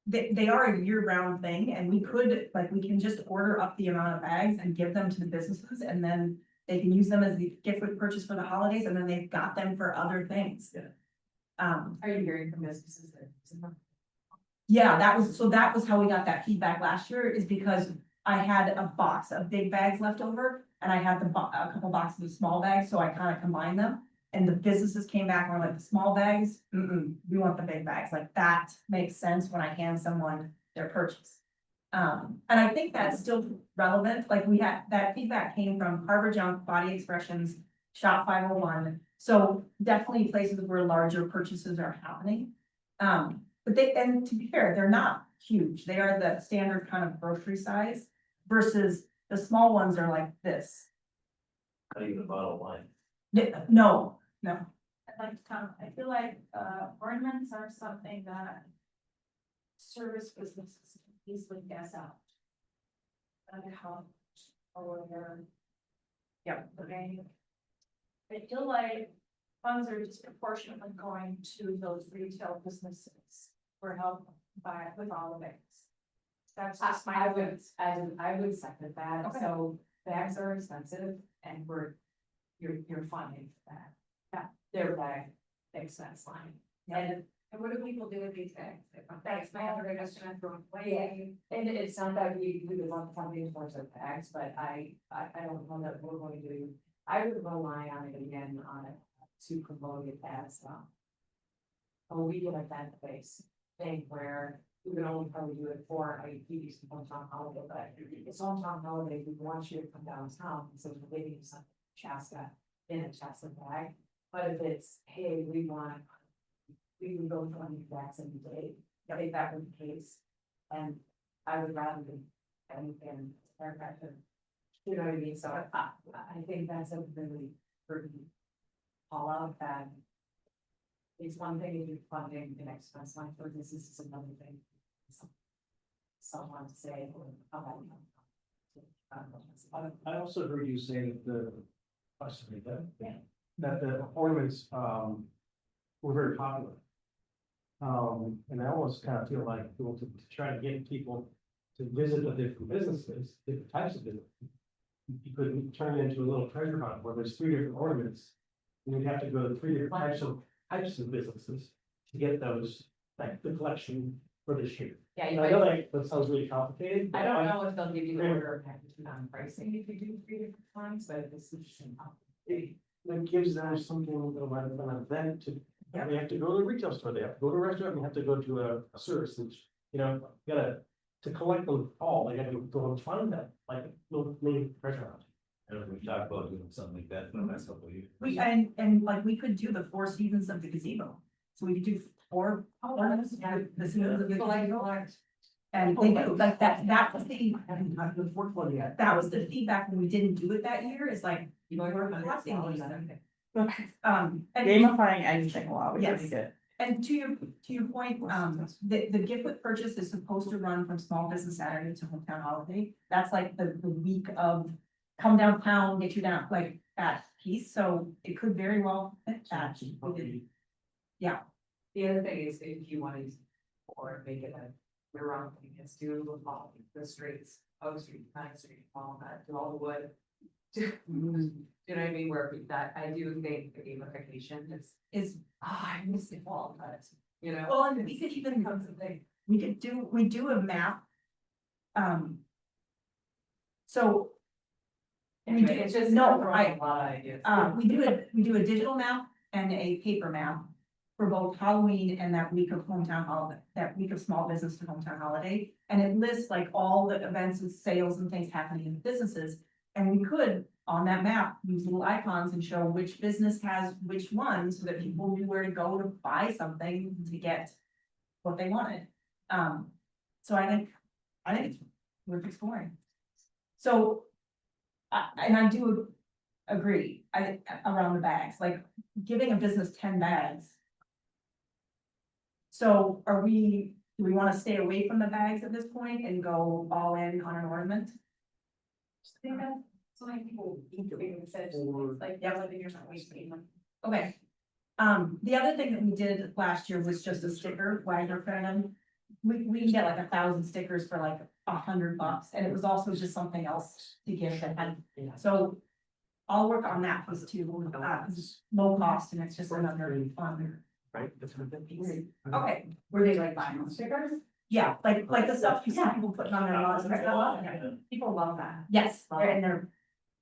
S1: They are a year-round thing, and we could, like, we can just order up the amount of bags and give them to the businesses, and then. They can use them as the gift with purchase for the holidays, and then they've got them for other things.
S6: Yeah.
S1: Are
S7: you hearing from businesses that?
S1: Yeah, that was how we got that feedback last year, is because I had a box of big bags left over. And I had a couple boxes of small bags, so I kind of combined them. And the businesses came back and were like, the small bags, we want the big bags, like that makes sense when I hand someone their purchase. And I think that's still relevant, like we had, that feedback came from Harbor Junk, Body Expressions, Shop 501. So definitely places where larger purchases are happening. But and to be fair, they're not huge. They are the standard kind of grocery size versus the small ones are like this.
S6: Not even a bottle of wine.
S1: No.
S8: I'd like to comment, I feel like, ornaments are something that service businesses can easily guess out. And how, or their.
S1: Yep.
S8: Okay. I feel like funds are disproportionately going to those retail businesses for help buy with all of it. That's just my.
S7: I would second that,
S1: Okay.
S7: so bags are expensive and you're funding for that. Yeah, their bag expense line. And
S8: what do people do with these bags? That's my other question from way.
S7: And it's not that we would want funding towards our bags, but I don't know that we're going to, I would rely on it again to promote it as, we get a that place thing where we would only probably do it for a use hometown holiday, but it's hometown holiday, we want you to come downtown, so we're giving you some Chaska in a Chaska bag. But if it's, hey, we can go 20 bags in a day, I think that would be the case. And I would rather than anything, you know what I mean, so I think that's a really pretty call out that. It's one thing if you're funding an expense line for this is another thing. Someone to say, oh,
S9: I also heard you say that that the ornaments, were very popular. And I almost kind of feel like to try to get people to visit the different businesses, different types of businesses. You could turn it into a little treasure hunt where there's 3 different ornaments. And you'd have to go to 3 different types of businesses to get those, like the collection for this year.
S7: yeah,
S9: And
S7: you
S9: I know
S7: might,
S9: that sounds really complicated.
S7: I don't know if they'll give you the order of magnitude on pricing if you do 3 different times, but it's interesting.
S9: It gives them something like an event to, they have to go to a retail store, they have to go to a restaurant, they have to go to a service, which, you know, to collect them all, they gotta go and find them, like little mini restaurant.
S6: And we talked about doing something like that for the next couple of years.
S1: And like we could do the 4 seasons of the gazebo. So we could do 4 ornaments, the seasons of the gazebo. And they do, like that was the.
S9: Work one yet.
S1: That was the feedback when we didn't do it that year, is like, you know, we're collecting these. And
S3: Gamifying anything while we
S1: Yes.
S3: really good.
S1: And to your point, the gift with purchase is supposed to run from Small Business Saturday to Hometown Holiday. That's like the week of come downtown, get you down, like that piece, so it could very well fit that. Yeah,
S7: The other thing is if you want to use or make it a year-round thing, is do all the streets, O Street, 9th Street, all that, do all the wood. Do you know what I mean, where that, I do think the gamification is, I miss it all, but, you know.
S1: well, and we could even, we do a map. So. We do,
S7: It's just.
S1: no,
S7: throwing a lot of ideas.
S1: we do a digital map and a paper map for both Halloween and that week of hometown holiday, that week of small business to hometown holiday. And it lists like all the events and sales and things happening in the businesses. And we could, on that map, use little icons and show which business has which one, so that people knew where to go to buy something to get what they wanted. So I think it's worth exploring. So, and I do agree, around the bags, like giving a business 10 bags. So do we wanna stay away from the bags at this point and go all in on an ornament?
S7: So many people eat the way it says, like,
S1: Yeah.
S7: like you're not wasting them.
S1: Okay. The other thing that we did last year was just a sticker, Wagner Printing. We can get like 1,000 stickers for like $100, and it was also just something else to give that had, so. I'll work on that piece too, it's low cost and it's just another fun.
S9: Right, that's what that piece.
S1: Okay,
S7: Were they like vinyl stickers?
S1: yeah, like the stuff you see people putting on their laws and stuff.
S7: People love that.
S1: Yes, they're.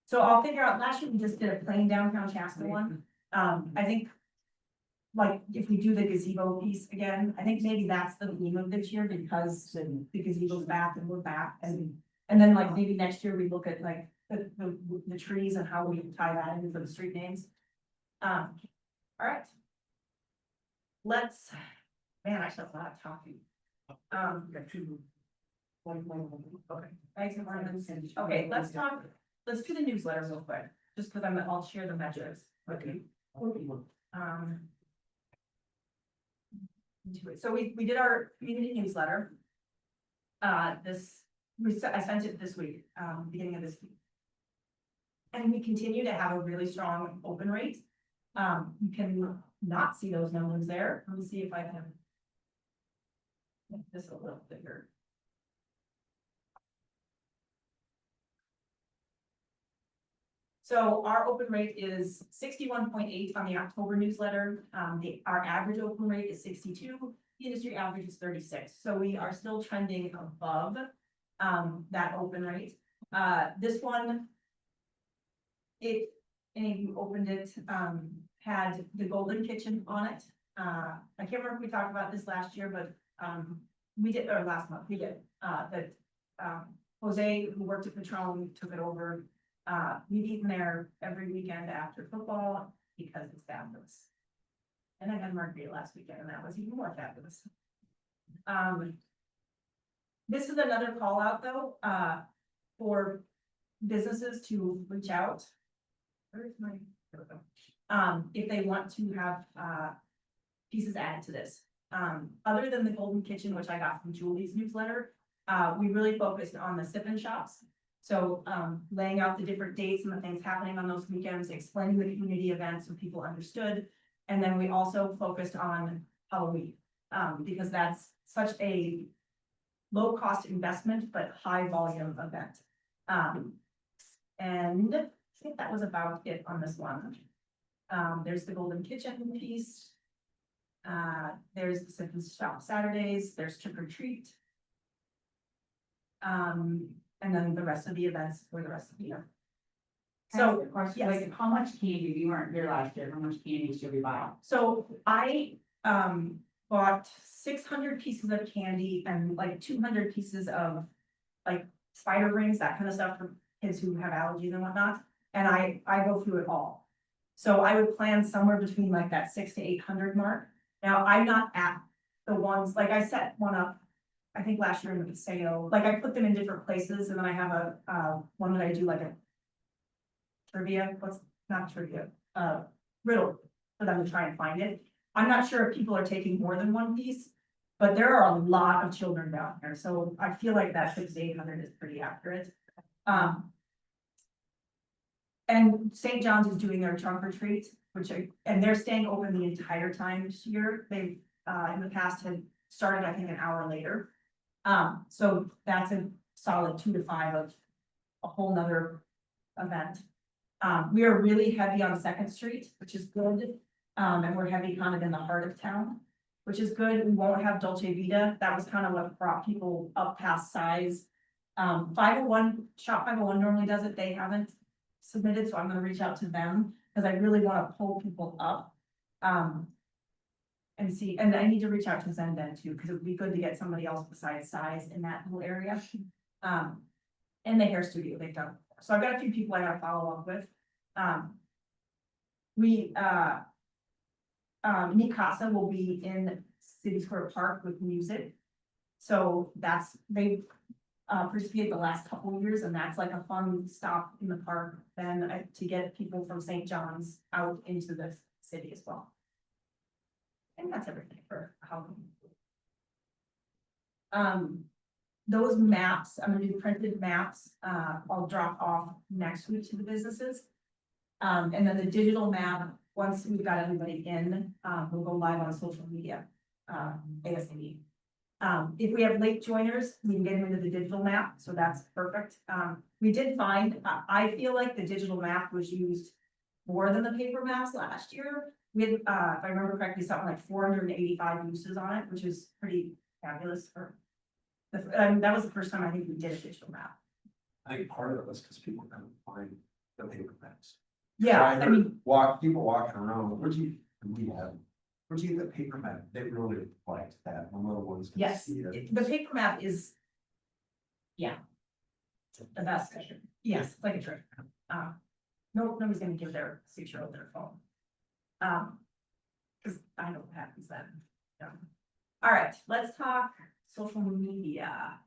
S1: So I'll figure out, last year we just did a plain downtown Chaska one, I think. Like, if we do the gazebo piece again, I think maybe that's the theme of this year, because the gazebo's back and we're back, and then like maybe next year we look at like the trees and how we tie that in for the street names. All right. Let's, man, I should have a lot of talking.
S9: Got two.
S1: Okay, thanks, Martin. Okay, let's do the newsletter real quick, just because I'll share the metrics.
S9: Okay.
S1: So we did our community newsletter. I sent it this week, beginning of this week. And we continue to have a really strong open rate. You can not see those numbers there. Let me see if I can make this a little bigger. So our open rate is 61.8 on the October newsletter. Our average open rate is 62. The industry average is 36. So we are still trending above that open rate. This one, if any of you opened it, had the Golden Kitchen on it. I can't remember if we talked about this last year, but we did, or last month, we did. That Jose, who worked at Patron, took it over. We've eaten there every weekend after football because it's fabulous. And I had margarita last weekend and that was even more fabulous. This is another call out though, for businesses to reach out. Where's my, there we go. If they want to have, pieces added to this. Other than the Golden Kitchen, which I got from Julie's newsletter, we really focused on the sip-in shops. So, laying out the different dates and the things happening on those weekends, explaining the community events so people understood. And then we also focused on Halloween, because that's such a low cost investment, but high volume event. And I think that was about it on this one. There's the Golden Kitchen piece. There's the Sip and Shop Saturdays, there's Trick or Treat. And then the rest of the events for the rest of the year. So,
S7: question,
S1: yes.
S7: like, how much candy, you weren't here last year, how much candy should we buy?
S1: So I bought 600 pieces of candy and like 200 pieces of like spider rings, that kind of stuff for kids who have allergies and whatnot. And I go through it all. So I would plan somewhere between like that 600 to 800 mark. Now, I'm not at the ones, like I set one up, I think last year in the Paseo, like I put them in different places and then I have a one that I do like a trivia, riddle for them to try and find it. I'm not sure if people are taking more than one piece, but there are a lot of children down here, so I feel like that 600 to 800 is pretty accurate. And St. John's is doing their trunk or treat, and they're staying open the entire time this year. They in the past had started, I think, an hour later. So that's a solid 2 to 5 of a whole nother event. We are really heavy on Second Street, which is good. And we're heavy kind of in the heart of town, which is good. We won't have Dolce Vita. That was kind of what brought people up past size. 501, Shop 501 normally does it. They haven't submitted, so I'm gonna reach out to them because I really want to pull people up. And see, and I need to reach out to Zenben too, because it would be good to get somebody else besides size in that whole area. And the hair studio they've done. So I've got a few people I gotta follow up with. Mikasa will be in City Square Park with music. So they participated the last couple of years, and that's like a fun stop in the park then to get people from St. John's out into the city as well. And that's everything for Halloween. Those maps, I'm gonna do printed maps, I'll drop off next week to the businesses. And then the digital map, once we've got everybody in, we'll go live on social media, ASAP. If we have late joiners, we can get them into the digital map, so that's perfect. We did find, I feel like the digital map was used more than the paper maps last year. We had, if I remember correctly, something like 485 uses on it, which is pretty fabulous for. That was the first time I think we did a digital map.
S2: I think part of it was because people couldn't find the paper maps.
S1: Yeah, I mean,
S2: People walking around, where'd you get the paper map? They really liked that, the little ones. could
S1: yes,
S2: see it.
S1: the paper map is. Yeah. The best, yes, it's like a trick. Nobody's gonna give their 6-year-old their phone. Cause I know what happens then. Yeah. All right, let's talk social media.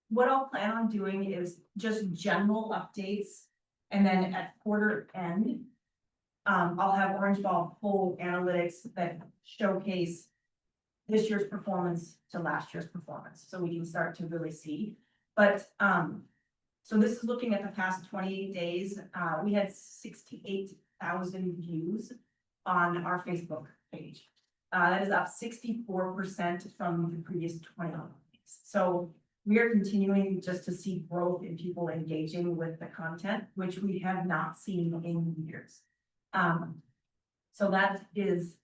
S1: What I'll plan on doing is just general updates. And then at quarter end, I'll have Orange Ball pull analytics that showcase this year's performance to last year's performance, so we can start to really see. But, so this is looking at the past 28 days. We had 68,000 views on our Facebook page. That is up 64% from the previous 20 days. So we are continuing just to see growth in people engaging with the content, which we have not seen in years. So that is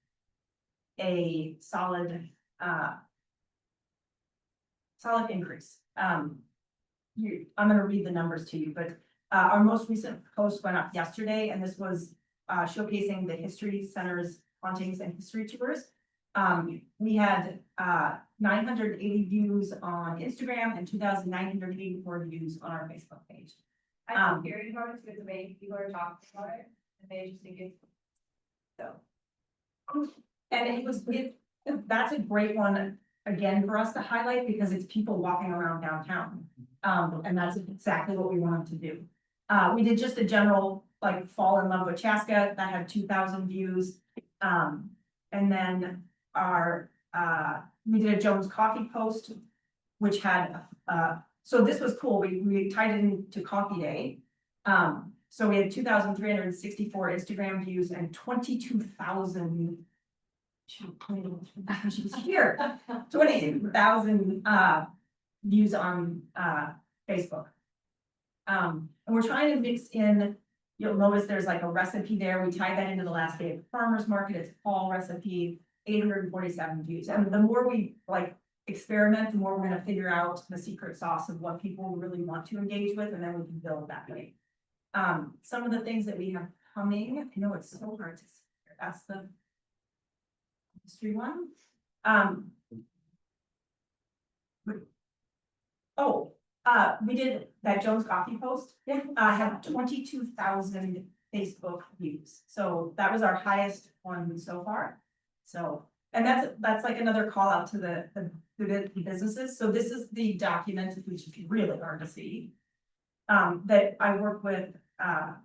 S1: a solid increase. I'm gonna read the numbers to you, but our most recent post went up yesterday, and this was showcasing the History Center's hauntings and history tours. We had 980 views on Instagram and 2,984 views on our Facebook page.
S8: I don't hear you about it, because the way people are talking about it, and they just think it's. So.
S1: And that's a great one, again, for us to highlight, because it's people walking around downtown. And that's exactly what we wanted to do. We did just a general, like, fall in love with Chaska, that had 2,000 views. And then we did a Jones Coffee post, which had, so this was cool, we tied it into Coffee Day. So we had 2,364 Instagram views and 22,000. She was here, 22,000 views on Facebook. And we're trying to mix in, you'll notice there's like a recipe there. We tied that into the last day of the farmer's market. It's fall recipe, 847 views. And the more we like experiment, the more we're gonna figure out the secret sauce of what people really want to engage with, and then we can build that way. Some of the things that we have coming, I know it's so hard to see here. That's the history one. We did that Jones Coffee post. Had 22,000 Facebook views. So that was our highest one so far. So, and that's like another call out to the businesses. So this is the document, which is really hard to see. That I work with, I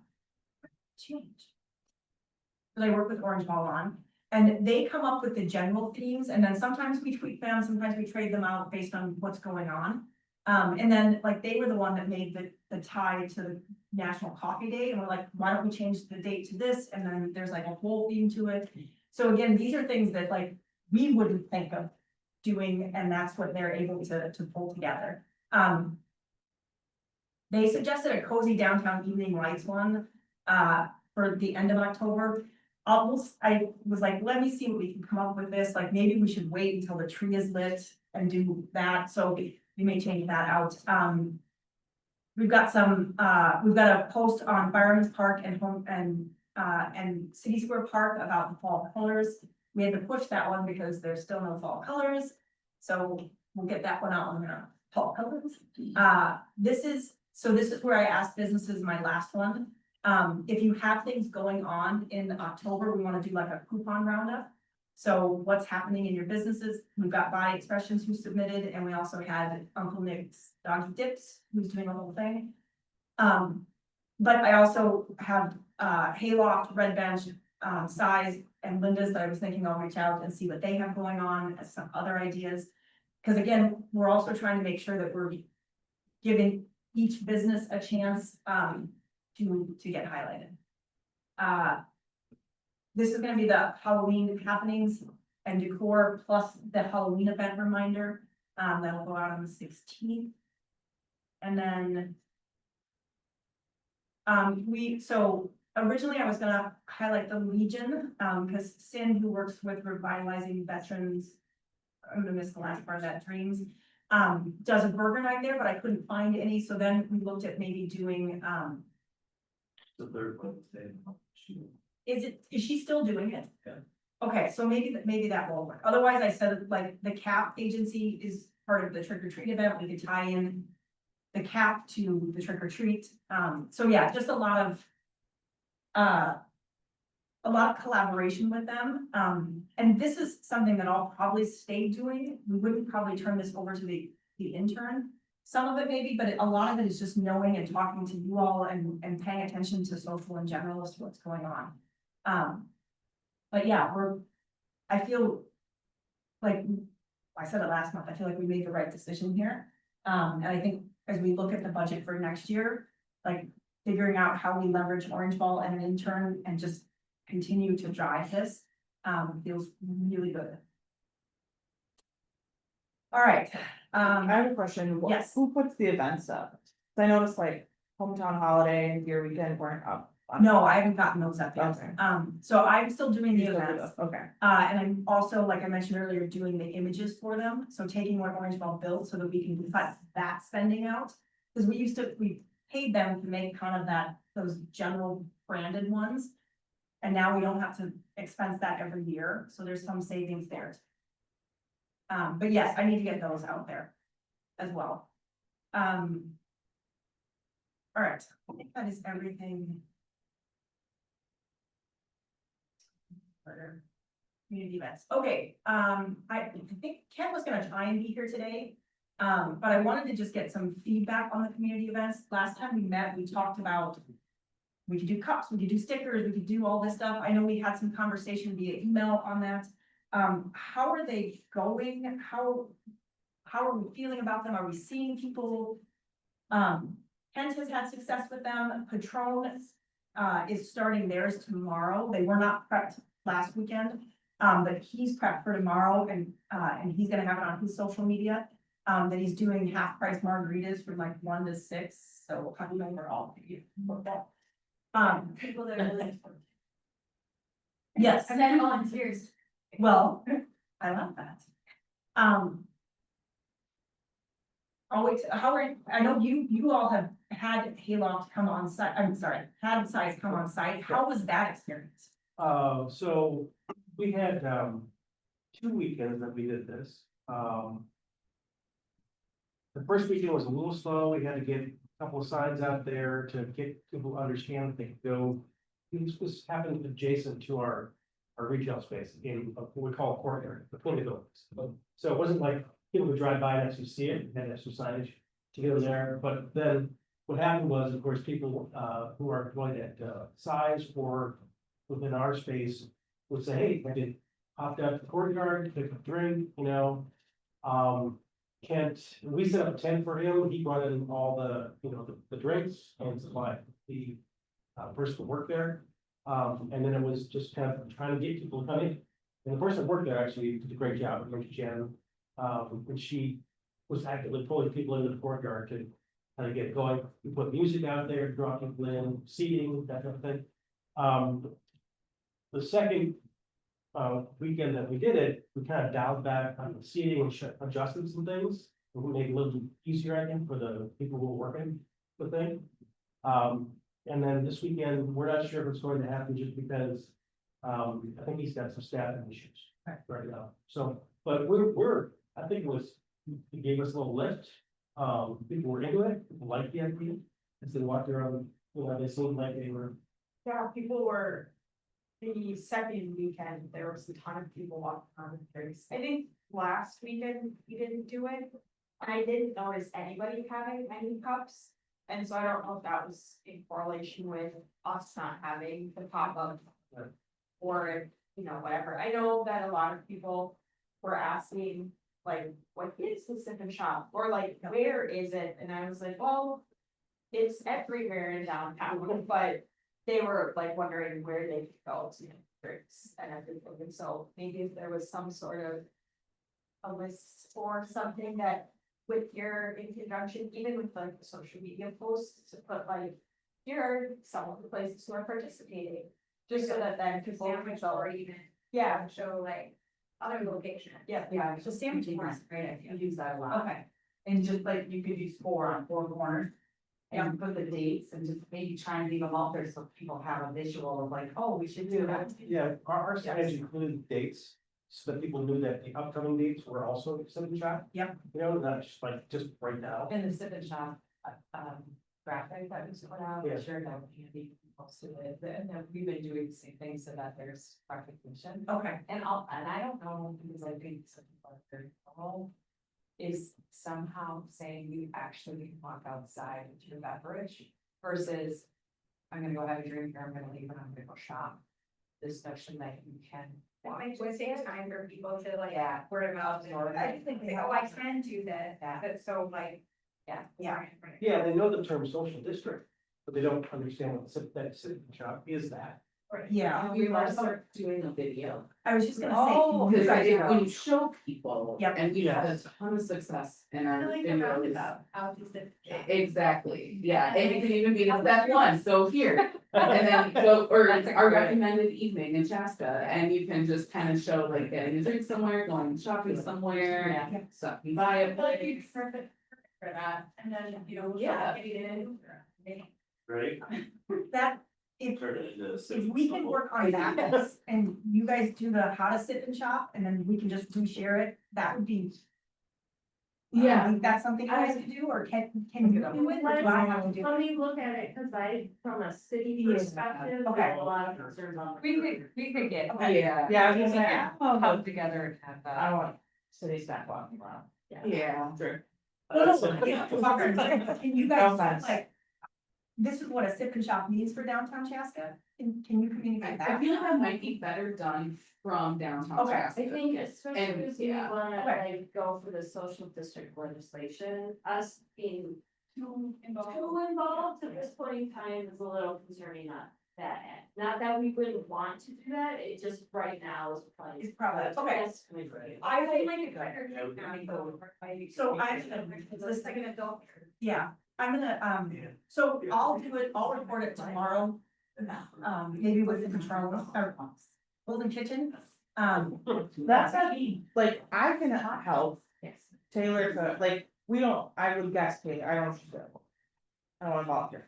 S1: work with Orange Ball on, and they come up with the general themes, and then sometimes we tweak them, sometimes we trade them out based on what's going on. And then like they were the one that made the tie to the National Coffee Day, and we're like, why don't we change the date to this? And then there's like a whole theme to it. So again, these are things that like we wouldn't think of doing, and that's what they're able to pull together. They suggested a cozy downtown evening lights one for the end of October. I was like, let me see what we can come up with this. Like maybe we should wait until the tree is lit and do that. So we may change that out. We've got a post on Fireman's Park and City Square Park about the fall colors. We had to push that one because there's still no fall colors. So we'll get that one out on the fall colors. This is where I asked businesses, my last one. If you have things going on in October, we want to do like a coupon roundup. So what's happening in your businesses? We've got Body Expressions who submitted, and we also had Uncle Nick's Doggy Dips, who's doing the whole thing. But I also have, Hayloft, Red Bench, Size, and Linda's that I was thinking I'll reach out and see what they have going on as some other ideas. Because again, we're also trying to make sure that we're giving each business a chance, to get highlighted. This is gonna be the Halloween happenings and decor plus the Halloween event reminder, that'll go out on the 16th. And then so originally I was gonna highlight the Legion, because Sin, who works with revitalizing veterans, I'm gonna miss the last part of that, Dreams, does a burger night there, but I couldn't find any, so then we looked at maybe doing,
S6: The third Wednesday.
S1: is she still doing it?
S6: Yeah.
S1: Okay, so maybe that will work, otherwise I said, like, the CAP agency is part of the trick or treat event, we could tie in the CAP to the trick or treat, so yeah, just a lot of collaboration with them, and this is something that I'll probably stay doing, we wouldn't probably turn this over to the intern. Some of it maybe, but a lot of it is just knowing and talking to you all and paying attention to social in general as to what's going on. But yeah, I feel like, I said it last month, I feel like we made the right decision here. And I think as we look at the budget for next year, like figuring out how we leverage Orange Ball and an intern and just continue to drive this, feels really good. All right,
S11: I have a question.
S1: Yes.
S11: Who puts the events up? 'Cause I noticed like Hometown Holiday and Deer Weekend weren't up.
S1: no, I haven't gotten those up yet.
S11: Okay.
S1: So I'm still doing the
S11: You still do
S1: events.
S11: those, okay.
S1: And I'm also, like I mentioned earlier, doing the images for them, so taking what Orange Ball built so that we can cut that spending out. Because we paid them to make kind of those general branded ones. And now we don't have to expense that every year, so there's some savings there. But yes, I need to get those out there as well. All right, I think that is everything. For community events, okay, I think Ken was gonna try and be here today. But I wanted to just get some feedback on the community events. Last time we met, we talked about. We could do cups, we could do stickers, we could do all this stuff. I know we had some conversation via email on that. How are they going? How are we feeling about them? Are we seeing people? Kent has had success with them. Patron is starting theirs tomorrow. They were not prepped last weekend. But he's prepped for tomorrow and he's gonna have it on his social media. That he's doing half price margaritas from like 1 to 6, so I don't know where all of you.
S8: People that are willing to.
S1: Yes.
S8: And then volunteers.
S1: Well, I love that. Always, I know you all have had Hayloft come on site, I'm sorry, had Size come on site. How was that experience?
S9: So we had, 2 weekends that we did this. The first weekend was a little slow. We had to get a couple of signs out there to get people to understand that they could go. This was happening adjacent to our retail space in what we call a courtyard, between the buildings. So it wasn't like people would drive by and actually see it, and have some signage to get them there. But then what happened was, of course, people who are employed at Size or within our space would say, hey, I did popped out to the courtyard, pick up a drink, you know. We set up a tent for him, he brought in all the, you know, the drinks and supplied the person who worked there. And then it was just kind of trying to get people to come in. And the person that worked there actually did a great job, Jen. And she was actively pulling people into the courtyard to kind of get going. We put music out there, draw people in, seating, that kind of thing. The second weekend that we did it, we kind of dialed back on the seating and adjusted some things. And we made it a little easier, I think, for the people who were working the thing. And then this weekend, we're not sure if it's going to happen just because I think he's got some staffing issues right now. So, but I think it gave us a little lift. People were into it, people liked the idea. As they walked around, you know, they seemed like they were.
S1: Yeah, people were the second weekend, there was a ton of people walking around with drinks. I think last weekend we didn't do it. I didn't notice anybody having any cups. And so I don't know if that was in correlation with us not having the pop-up.
S9: Right.
S1: Or if, you know, whatever. I know that a lot of people were asking, like, what is the sip and shop? Or like, where is it? And I was like, well, it's everywhere in downtown, but they were like wondering where they could go to get drinks and everything. And so maybe if there was some sort of a list or something that with your, in conjunction, even with like the social media posts, to put like, here are some of the places who are participating. Just so that then people can go,
S8: Or even
S1: yeah,
S8: show like other locations.
S1: yeah, so sandwich board is a great idea.
S7: Use that a lot.
S1: Okay,
S7: And just like you could use 4 on 4 corners. And put the dates and just maybe try and leave them out there so people have a visual of like, oh, we should do that.
S9: Yeah, our signage included dates, so that people knew that the upcoming dates were also Sip and Shop.
S1: Yep.
S9: You know, not just like, just right now.
S7: In the Sip and Shop, graphic that was put out,
S9: Yeah.
S7: sure, that would be posted it, and then we've been doing the same thing so that there's recognition.
S1: okay,
S7: And I don't know, because I think some people are very formal, is somehow saying you actually can walk outside with your beverage versus I'm gonna go have a drink or I'm gonna leave and I'm gonna go shop. This notion that you can.
S8: It might just take time for people to like,
S7: Yeah.
S8: word of mouth, and I just think, they oh, I can do that,
S7: Yeah.
S8: that's so like.
S7: Yeah.
S1: Yeah.
S9: Yeah, they know the term social district, but they don't understand what that Sip and Shop is that.
S1: yeah.
S3: We might start doing a video.
S1: I was just gonna say.
S3: Oh,
S1: can you
S3: because I
S1: guys
S3: did,
S1: know?
S3: when you show people.
S1: Yep.
S3: And we had a ton of success in
S8: I
S3: our
S8: feel like the
S3: videos.
S8: roundabout, out is the.
S3: Exactly, yeah, and it can even be the step one, so here, and then go, or
S7: That's a
S3: our
S7: great-
S3: recommended evening in Chaska, and you can just kind of show like getting a drink somewhere, going shopping somewhere.
S7: Yeah.
S3: Stuff you buy
S8: I
S3: a
S8: feel like
S3: place.
S8: it's perfect for that, and then, you know,
S3: Yeah.
S8: getting it in.
S6: Right?
S1: That, if,
S6: Turn it into.
S1: if we can work on that, and you guys do the how to sit and shop, and then we can just reshare it, that would be.
S3: Yeah.
S1: Think that's something you guys can do, or can you do it, or do I have to do it?
S8: Let me look at it, cause from a city
S1: Yeah.
S8: perspective,
S1: Okay.
S8: there's a lot of concerns on.
S7: We could get.
S1: Okay.
S3: Yeah.
S11: Yeah, I was gonna say,
S7: Yeah, come together and have
S11: I
S7: that.
S11: don't want city staff walking around.
S3: Yeah.
S11: Sure.
S1: Can you guys, like, this is what a sip and shop means for downtown Chaska, can you communicate
S3: I
S1: that?
S3: feel like that might be better done from downtown
S1: Okay.
S3: Chaska.
S8: I think especially
S3: And-
S8: if we
S3: yeah.
S8: wanna
S1: Okay.
S8: like go for the social district legislation, us being too involved at this point in time is a little concerning on that end. Not that we wouldn't want to do that, it just right now is probably.
S1: It's probably, okay.
S8: Yes, we would.
S1: I would
S8: like
S1: like
S8: it better.
S1: So I'm gonna, the second adult, yeah, I'm gonna, so I'll do it, I'll report it tomorrow. Maybe with the control, or Golden Kitchen,
S11: That's not, like, I can help
S8: Yes.
S11: Taylor, to like, we don't, I would guess Taylor, I don't know if she's available. I don't wanna volunteer.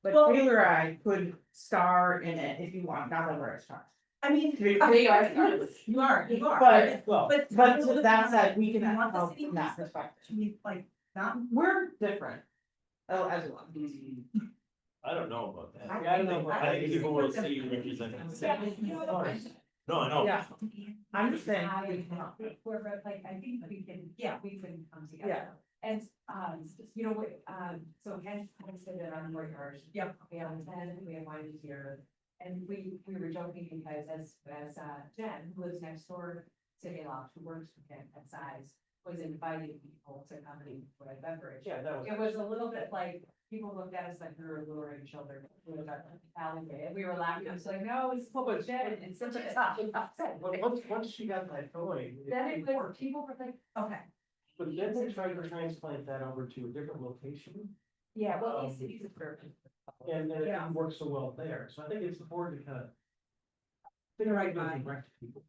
S11: But
S1: Well-
S11: Taylor, or I could star in it if you want, not that we're a star.
S1: I mean.
S3: They are.
S1: You are.
S11: But-
S9: Well,
S1: But.
S11: But to that said, we can
S1: You want the
S11: help
S1: city
S11: from that
S1: police
S11: perspective.
S1: to be like, not,
S11: We're different. Oh, as well.
S6: I don't know about that.
S9: yeah, I don't know.
S6: I think people will see you representing. No, I know.
S11: Yeah, I'm just saying.
S7: We're like, I think we can,
S1: Yeah.
S7: we can come
S11: Yeah.
S7: together. And, you know, so hence, I said that on Lord Harsh.
S1: Yep.
S7: We have 10, we have 1 here, and we were joking because as Jen, who lives next door, City Loft, who works with him at size, was inviting people to come and for a beverage.
S9: yeah, that was.
S7: It was a little bit like, people looked at us like we were luring children, we were at the alleyway, and we were laughing, I was like, no, it's full of Jen, and such a tough.
S9: Once she got that going.
S7: Then it was, people were like,
S1: okay,
S9: But then they tried to transplant that over to a different location,
S7: yeah, well, he's a person.
S9: and then
S1: Yeah.
S9: it works so well there, so I think it's important to kind of. Figure out how to direct people.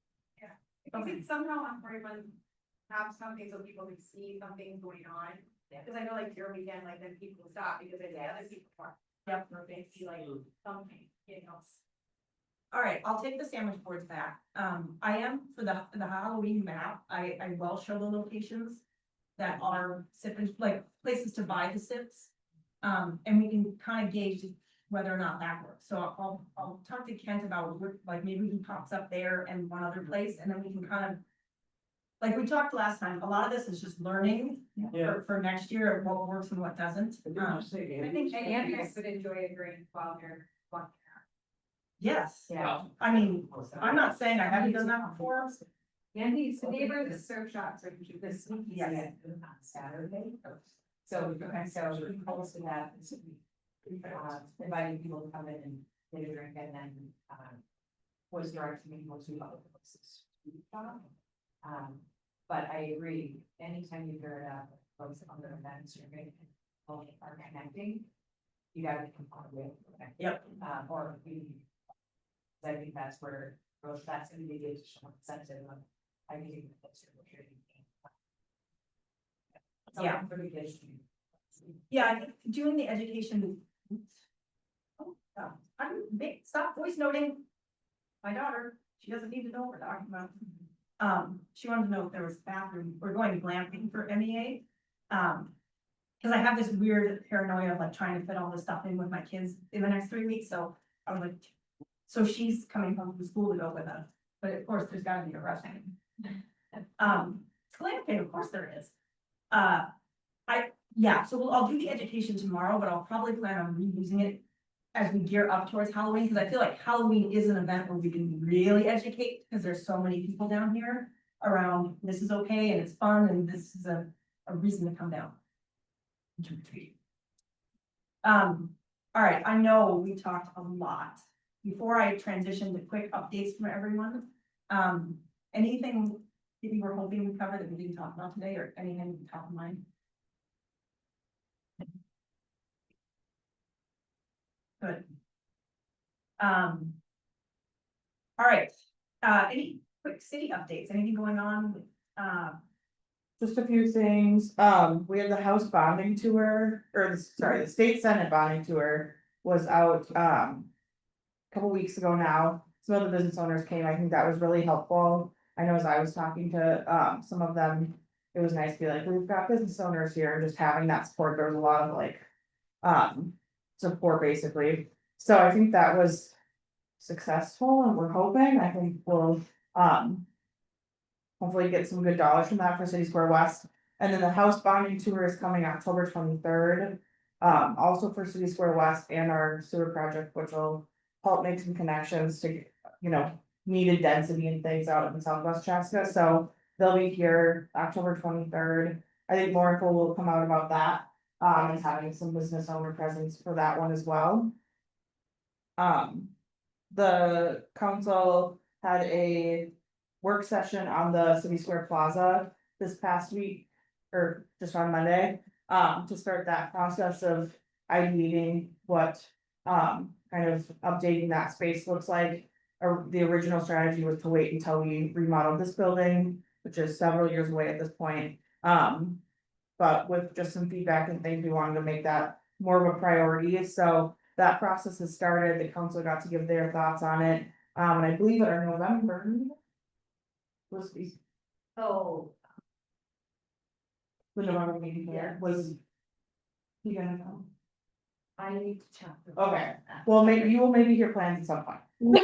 S8: I think it's somehow important have something so people can see something going on. Cause I know like your weekend, like then people stop because they see other people are.
S1: Yep.
S8: Or they see like something, you know.
S1: all right, I'll take the sandwich boards back, I am, for the Halloween map, I will show the locations. That are sip and, like, places to buy the sips, and we can kind of gauge whether or not that works. So I'll talk to Kent about, like, maybe he pops up there and one other place, and then we can kind of. Like we talked last time, a lot of this is just learning for next year, of what works and what doesn't.
S7: I think Andrews would enjoy a green while you're.
S1: Yes,
S7: Yeah.
S1: I mean, I'm not saying I haven't done that before.
S7: Andy's neighbor, the surf shops are this week,
S1: Yes.
S7: on Saturday. So he posted that. Inviting people to come in and get a drink and then, was directing me to other places. But I agree, anytime you hear it, folks on the events, you're going to are connecting. You gotta come on with.
S1: Yep.
S7: Or we. I think that's where, that's gonna be the additional incentive of, I think that's what you're doing.
S1: Yeah.
S7: Pretty good.
S1: Yeah, I think doing the education. Oh, stop voice noting. My daughter, she doesn't need to know what we're talking about. She wanted to know if there was bathroom, we're going glamping for MEA. Cause I have this weird paranoia of like trying to fit all this stuff in with my kids in the next 3 weeks, so I was like. So she's coming home from school to go with us, but of course, there's gotta be a restroom. It's glamping, of course there is. So I'll do the education tomorrow, but I'll probably plan on reusing it as we gear up towards Halloween, because I feel like Halloween is an event where we can really educate, because there's so many people down here around, this is okay, and it's fun, and this is a reason to come down. All right, I know we talked a lot. Before I transition to quick updates from everyone, anything that you were hoping we covered that we didn't talk about today, or anything top of mind? Good. All right, any quick city updates, anything going on?
S11: Just a few things, we had the House bonding tour, the State Senate bonding tour was out, couple weeks ago now. Some of the business owners came, I think that was really helpful. I know as I was talking to, some of them, it was nice to be like, we've got business owners here, and just having that support, there was a lot of like, support basically. So I think that was successful, and we're hoping, I think we'll, hopefully get some good dollars from that for City Square West. And then the house bonding tour is coming October 23rd. Also for City Square West and our sewer project, which will help make some connections to, needed density and things out in Southwest Chaska. So they'll be here October 23rd. I think more info will come out about that, and having some business owner presence for that one as well. The council had a work session on the City Square Plaza this past week, or just on Monday, to start that process of ideating what, kind of updating that space looks like. Or the original strategy was to wait until we remodeled this building, which is several years away at this point. But with just some feedback and things, we wanted to make that more of a priority, so that process has started, the council got to give their thoughts on it, and I believe at our November. Was
S8: Oh,
S11: the November meeting here, was. You gonna come?
S8: I need to check.
S11: Okay, well, maybe you will maybe hear plans at some point.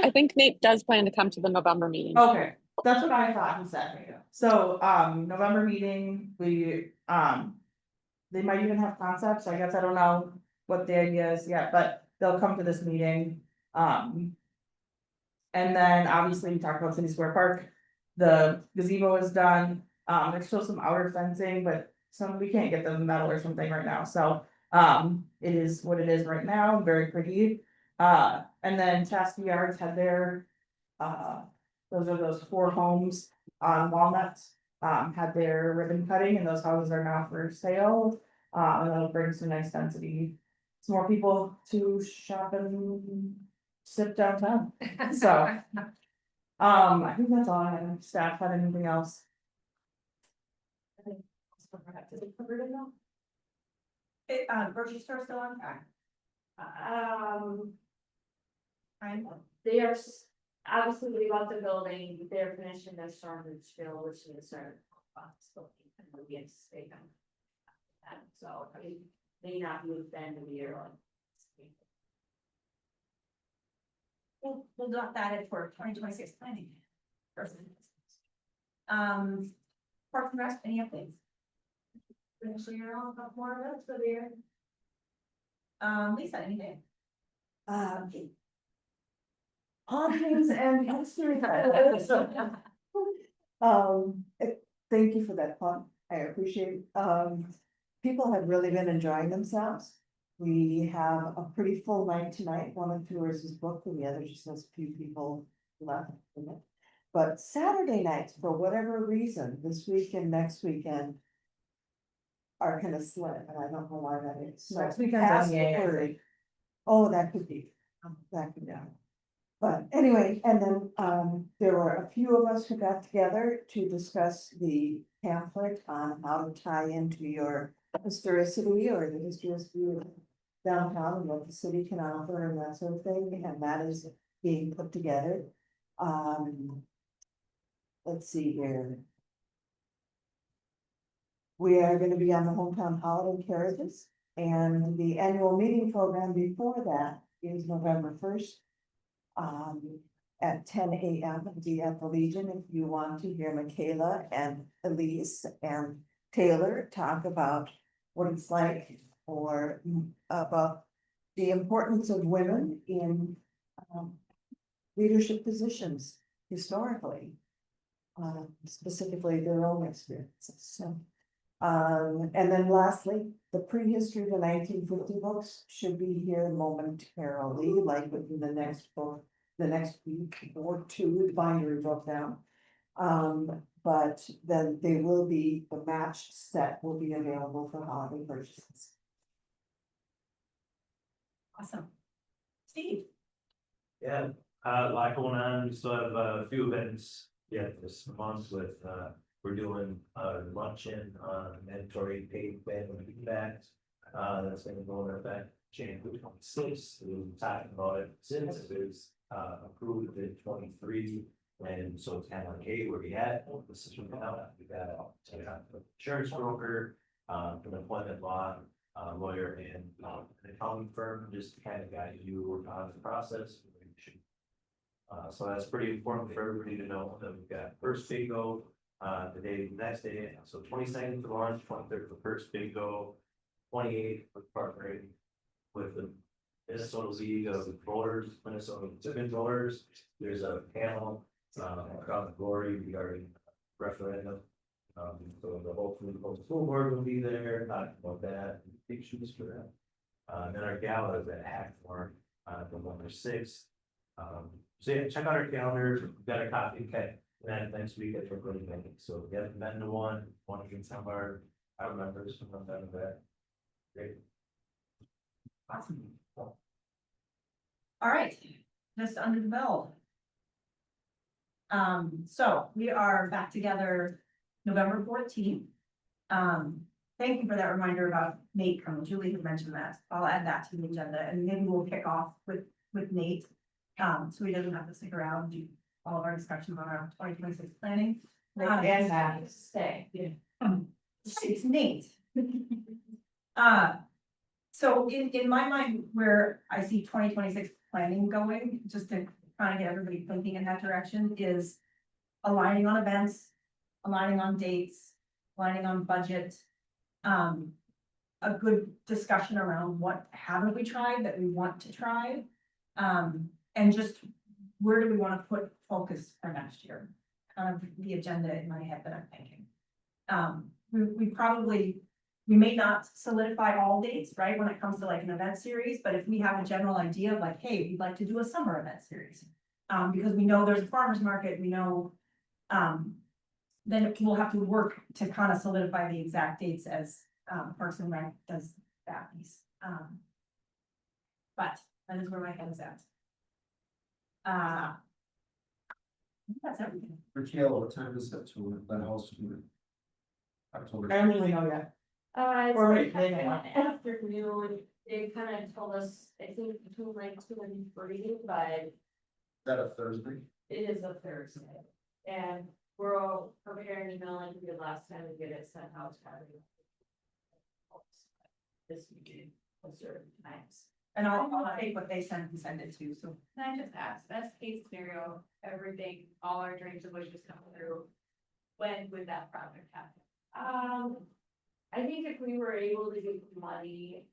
S5: I think Nate does plan to come to the November meeting.
S11: Okay, that's what I thought he said. So, November meeting, we, they might even have concepts, I guess, I don't know what the idea is yet, but they'll come to this meeting. And then obviously we talked about City Square Park, the gazebo is done, there's still some outer fencing, but we can't get the metal or something right now, so. It is what it is right now, very pretty. And then Chaska Yards had their, those are those 4 homes on Walnut, had their ribbon cutting, and those houses are now for sale. And that'll bring some nice density, some more people to shop and sit downtown, so. I think that's all I have. Staff had anything else?
S1: Grocery store still on track?
S8: They are, obviously, we bought the building, they're finishing their storm and spill, which is their. And we anticipate them. And so, I mean, may not be the end of the year.
S1: we'll dot that in for 2026 planning. First. Parks and Rec, any updates?
S8: Actually, you're all about more events for the year.
S1: Lisa, anything?
S4: Hauntings and history. Thank you for that fun. I appreciate, people have really been enjoying themselves. We have a pretty full night tonight. One of the tours is booked and the other just has a few people left in it. But Saturday nights, for whatever reason, this week and next weekend are kind of slim, and I don't know why that is. So
S11: Next weekend's
S4: past
S11: on the
S4: the
S11: 8th.
S4: 30. Oh, that could be, But anyway, and then, there were a few of us who got together to discuss the pamphlet on how to tie into your historicity or the historicity of downtown and what the city can offer and that sort of thing, and that is being put together. Let's see here. We are gonna be on the hometown holiday carriages, and the annual meeting program before that is November 1st. At 10 a.m. It'll be at the Legion if you want to hear Michaela and Elise and Taylor talk about what it's like or about the importance of women in leadership positions historically. Specifically their own experiences, so. And then lastly, the prehistory of the 1950 books should be here momentarily, like within the next book, the next week or two, the binder broke down. But then they will be, the matched set will be available for holiday purchases.
S1: Awesome. Steve?
S6: Yeah, a lot going on, we still have a few events yet this month with, we're doing a luncheon on mandatory paid family feedback. That's gonna go into effect January 26th, we were talking about it since it was approved in 23. And so it's kind of like, hey, where we at? Oh, this is from now, we got an insurance broker, an employment law lawyer and an accounting firm, just to kind of guide you on the process. So that's pretty important for everybody to know that we've got first bingo, the next day, so 22nd for launch, 23rd for first bingo, 28th for partnering with the Minnesota League of Voters, Minnesota Civic Voters. There's a panel around the glory regarding referendum. So the whole school board will be there, talking about that, big shoes for that. And then our gala is at Hackmore, November 6th. So yeah, check out our calendars, we've got a coffee cut, and next week at Brooklyn Bank. So if you haven't been to one of some of our members from that. Great.
S1: Awesome. All right, just under the bell. So we are back together November 14th. Thank you for that reminder about Nate coming. Julie had mentioned that. I'll add that to the agenda and maybe we'll kick off with Nate. So he doesn't have to stick around and do all of our discussions on our 2026 planning.
S11: And that.
S8: Stay.
S1: It's Nate. So in my mind, where I see 2026 planning going, just to kind of get everybody thinking in that direction, is aligning on events, aligning on dates, aligning on budget. A good discussion around what haven't we tried that we want to try. And just where do we want to put focus for next year? Kind of the agenda in my head that I'm thinking. We may not solidify all dates, right, when it comes to like an event series, but if we have a general idea of like, hey, we'd like to do a summer event series. Because we know there's a farmer's market, we know, then we'll have to work to kind of solidify the exact dates as Parks and Rec does that piece. But that is where my head is at. I think that's everything.
S2: Michaela, what time is that to that house? October.
S11: I don't think we know yet.
S8: It's
S11: Or
S8: like
S11: wait, they-
S8: one afternoon, they kind of told us, I think between like 2 and 3, but
S2: Is that a Thursday?
S8: it is a Thursday. And we're all preparing email like we did last time to get it sent out to everyone. This weekend, at certain times.
S1: And I'll take what they send and send it to, so.
S8: Can I just ask, best case scenario, everything, all our drains and bushes come through, when would that project happen?
S7: I think if we were able to get money.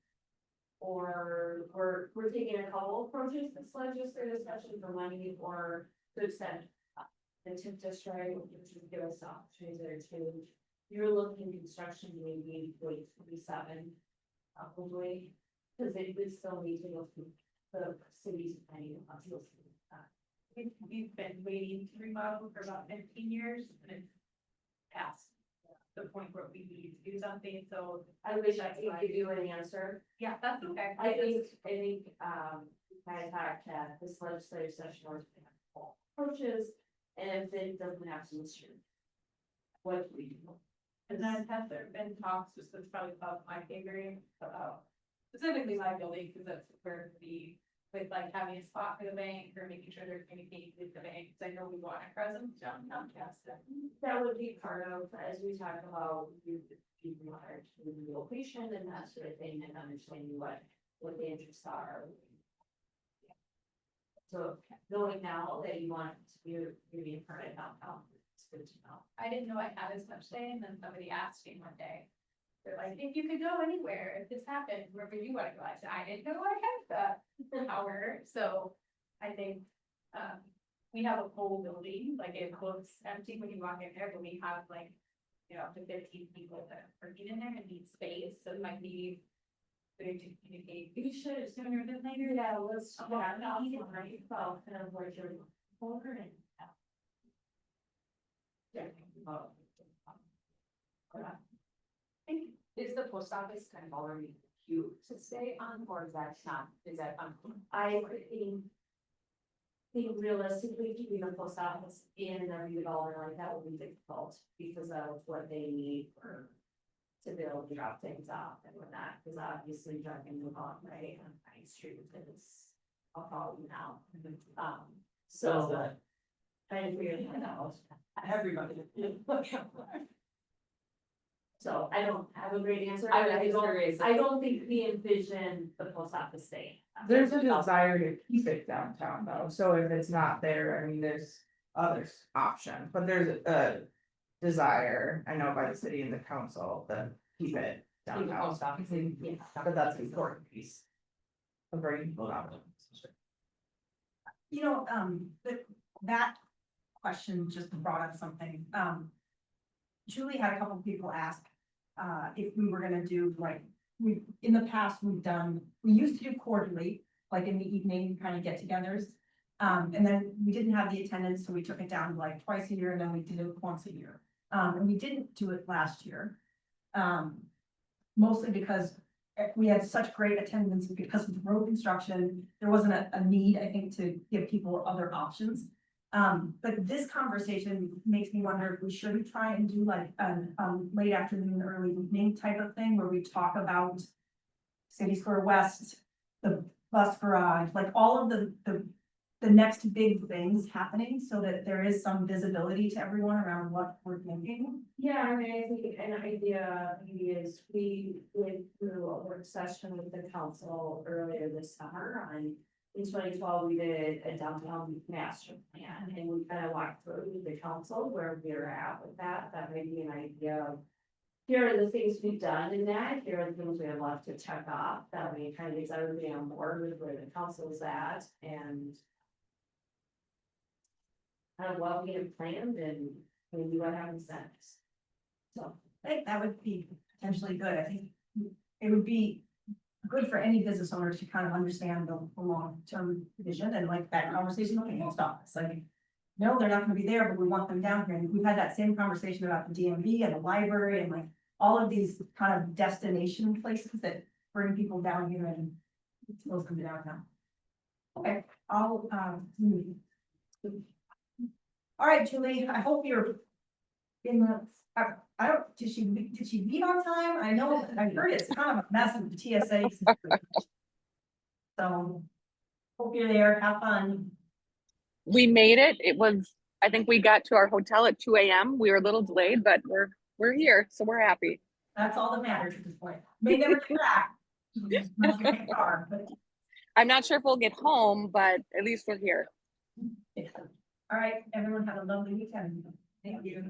S7: Or we're taking a couple approaches this legislative session for money or to extend. The tip district, which would give us opportunities there too. You're looking construction maybe late 27. Probably, because they would still need to go through the city's planning and hospitals.
S8: We've been waiting to remodel for about 15 years, and it's past the point where we need to do something, so.
S7: I wish I could give you an answer.
S8: Yeah, that's okay.
S7: I think, I talked at this legislative session or approaches, and if it doesn't happen this year. What do we do?
S8: And then has there been talks, just that's probably above my pay grade, about specifically my building, because that's where the, with like having a spot for the bank or making sure they're communicating with the bank, because I know we want a presence downtown Chaska.
S7: That would be part of, as we talk about, you are to the location and that sort of thing, and understanding what the interests are. So knowing now that you want to be a part of downtown, it's good to know.
S8: I didn't know I had as much say, and then somebody asked me one day. They're like, if you could go anywhere, if this happened, wherever you want to go, I said, I didn't know I had the power, so I think. We have a whole building, like it looks empty when you walk in there, but we have like, up to 15 people that are working in there and need space, so it might be. Good to communicate, you should have sooner than later.
S7: Yeah, let's talk
S8: Yeah,
S7: about
S8: no.
S7: about kind of what you're over and. Yeah.
S8: Is the post office kind of already cute to stay on, or is that not, is that
S7: I think realistically, keeping the post office in a redevelopment like that will be difficult because of what they need to be able to drop things off and whatnot, because obviously driving the on right on Pine Street is a problem now. So trying to figure that out.
S1: Everybody.
S7: So I don't have a great answer.
S8: I
S7: but
S8: was curious.
S7: I don't think we envision the post office staying.
S11: There's a desire to keep it downtown though, so if it's not there, I mean, there's other option, but there's a desire, I know by the city and the council to keep it downtown.
S7: Yeah.
S11: But that's an important piece of bringing people downtown.
S1: That question just brought up something, Julie had a couple of people ask, if we were gonna do like, in the past, we used to do quarterly, like in the evening, kind of get-togethers. And then we didn't have the attendance, so we took it down to like twice a year, and then we did it once a year. And we didn't do it last year. Mostly because we had such great attendance because of the road construction, there wasn't a need, I think, to give people other options. But this conversation makes me wonder if we shouldn't try and do like a late afternoon, early evening type of thing where we talk about City Square West, the bus garage, like all of the next big things happening so that there is some visibility to everyone around what we're thinking.
S7: Yeah, I mean, I think an idea maybe is we went through a work session with the council earlier this summer on. In 2012, we did a downtown master plan and we kind of walked through with the council where we're at with that. That may be an idea of. Here are the things we've done in that, here are the things we have left to check off, that way it kind of gets everybody on board with where the council is at and. Kind of what we have planned and maybe what happens next. So.
S1: I think that would be potentially good. I think it would be good for any business owner to kind of understand the long-term vision and like that conversation with the post office. Like, no, they're not gonna be there, but we want them down here. And we've had that same conversation about the DMV and the library and like all of these kind of destination places that bring people down here and expose them to downtown. Okay, I'll, all right, Julie, I hope you're in the, I don't, did she leave on time? I know, I heard it's kind of a mess with the TSA. So, hope you're there, have fun.
S5: We made it. It was, I think we got to our hotel at 2 a.m. We were a little delayed, but we're here, so we're happy.
S1: That's all that matters at this point. May never get back. Not your car, but
S5: I'm not sure if we'll get home, but at least we're here.
S1: All right, everyone have a lovely weekend. Thank you.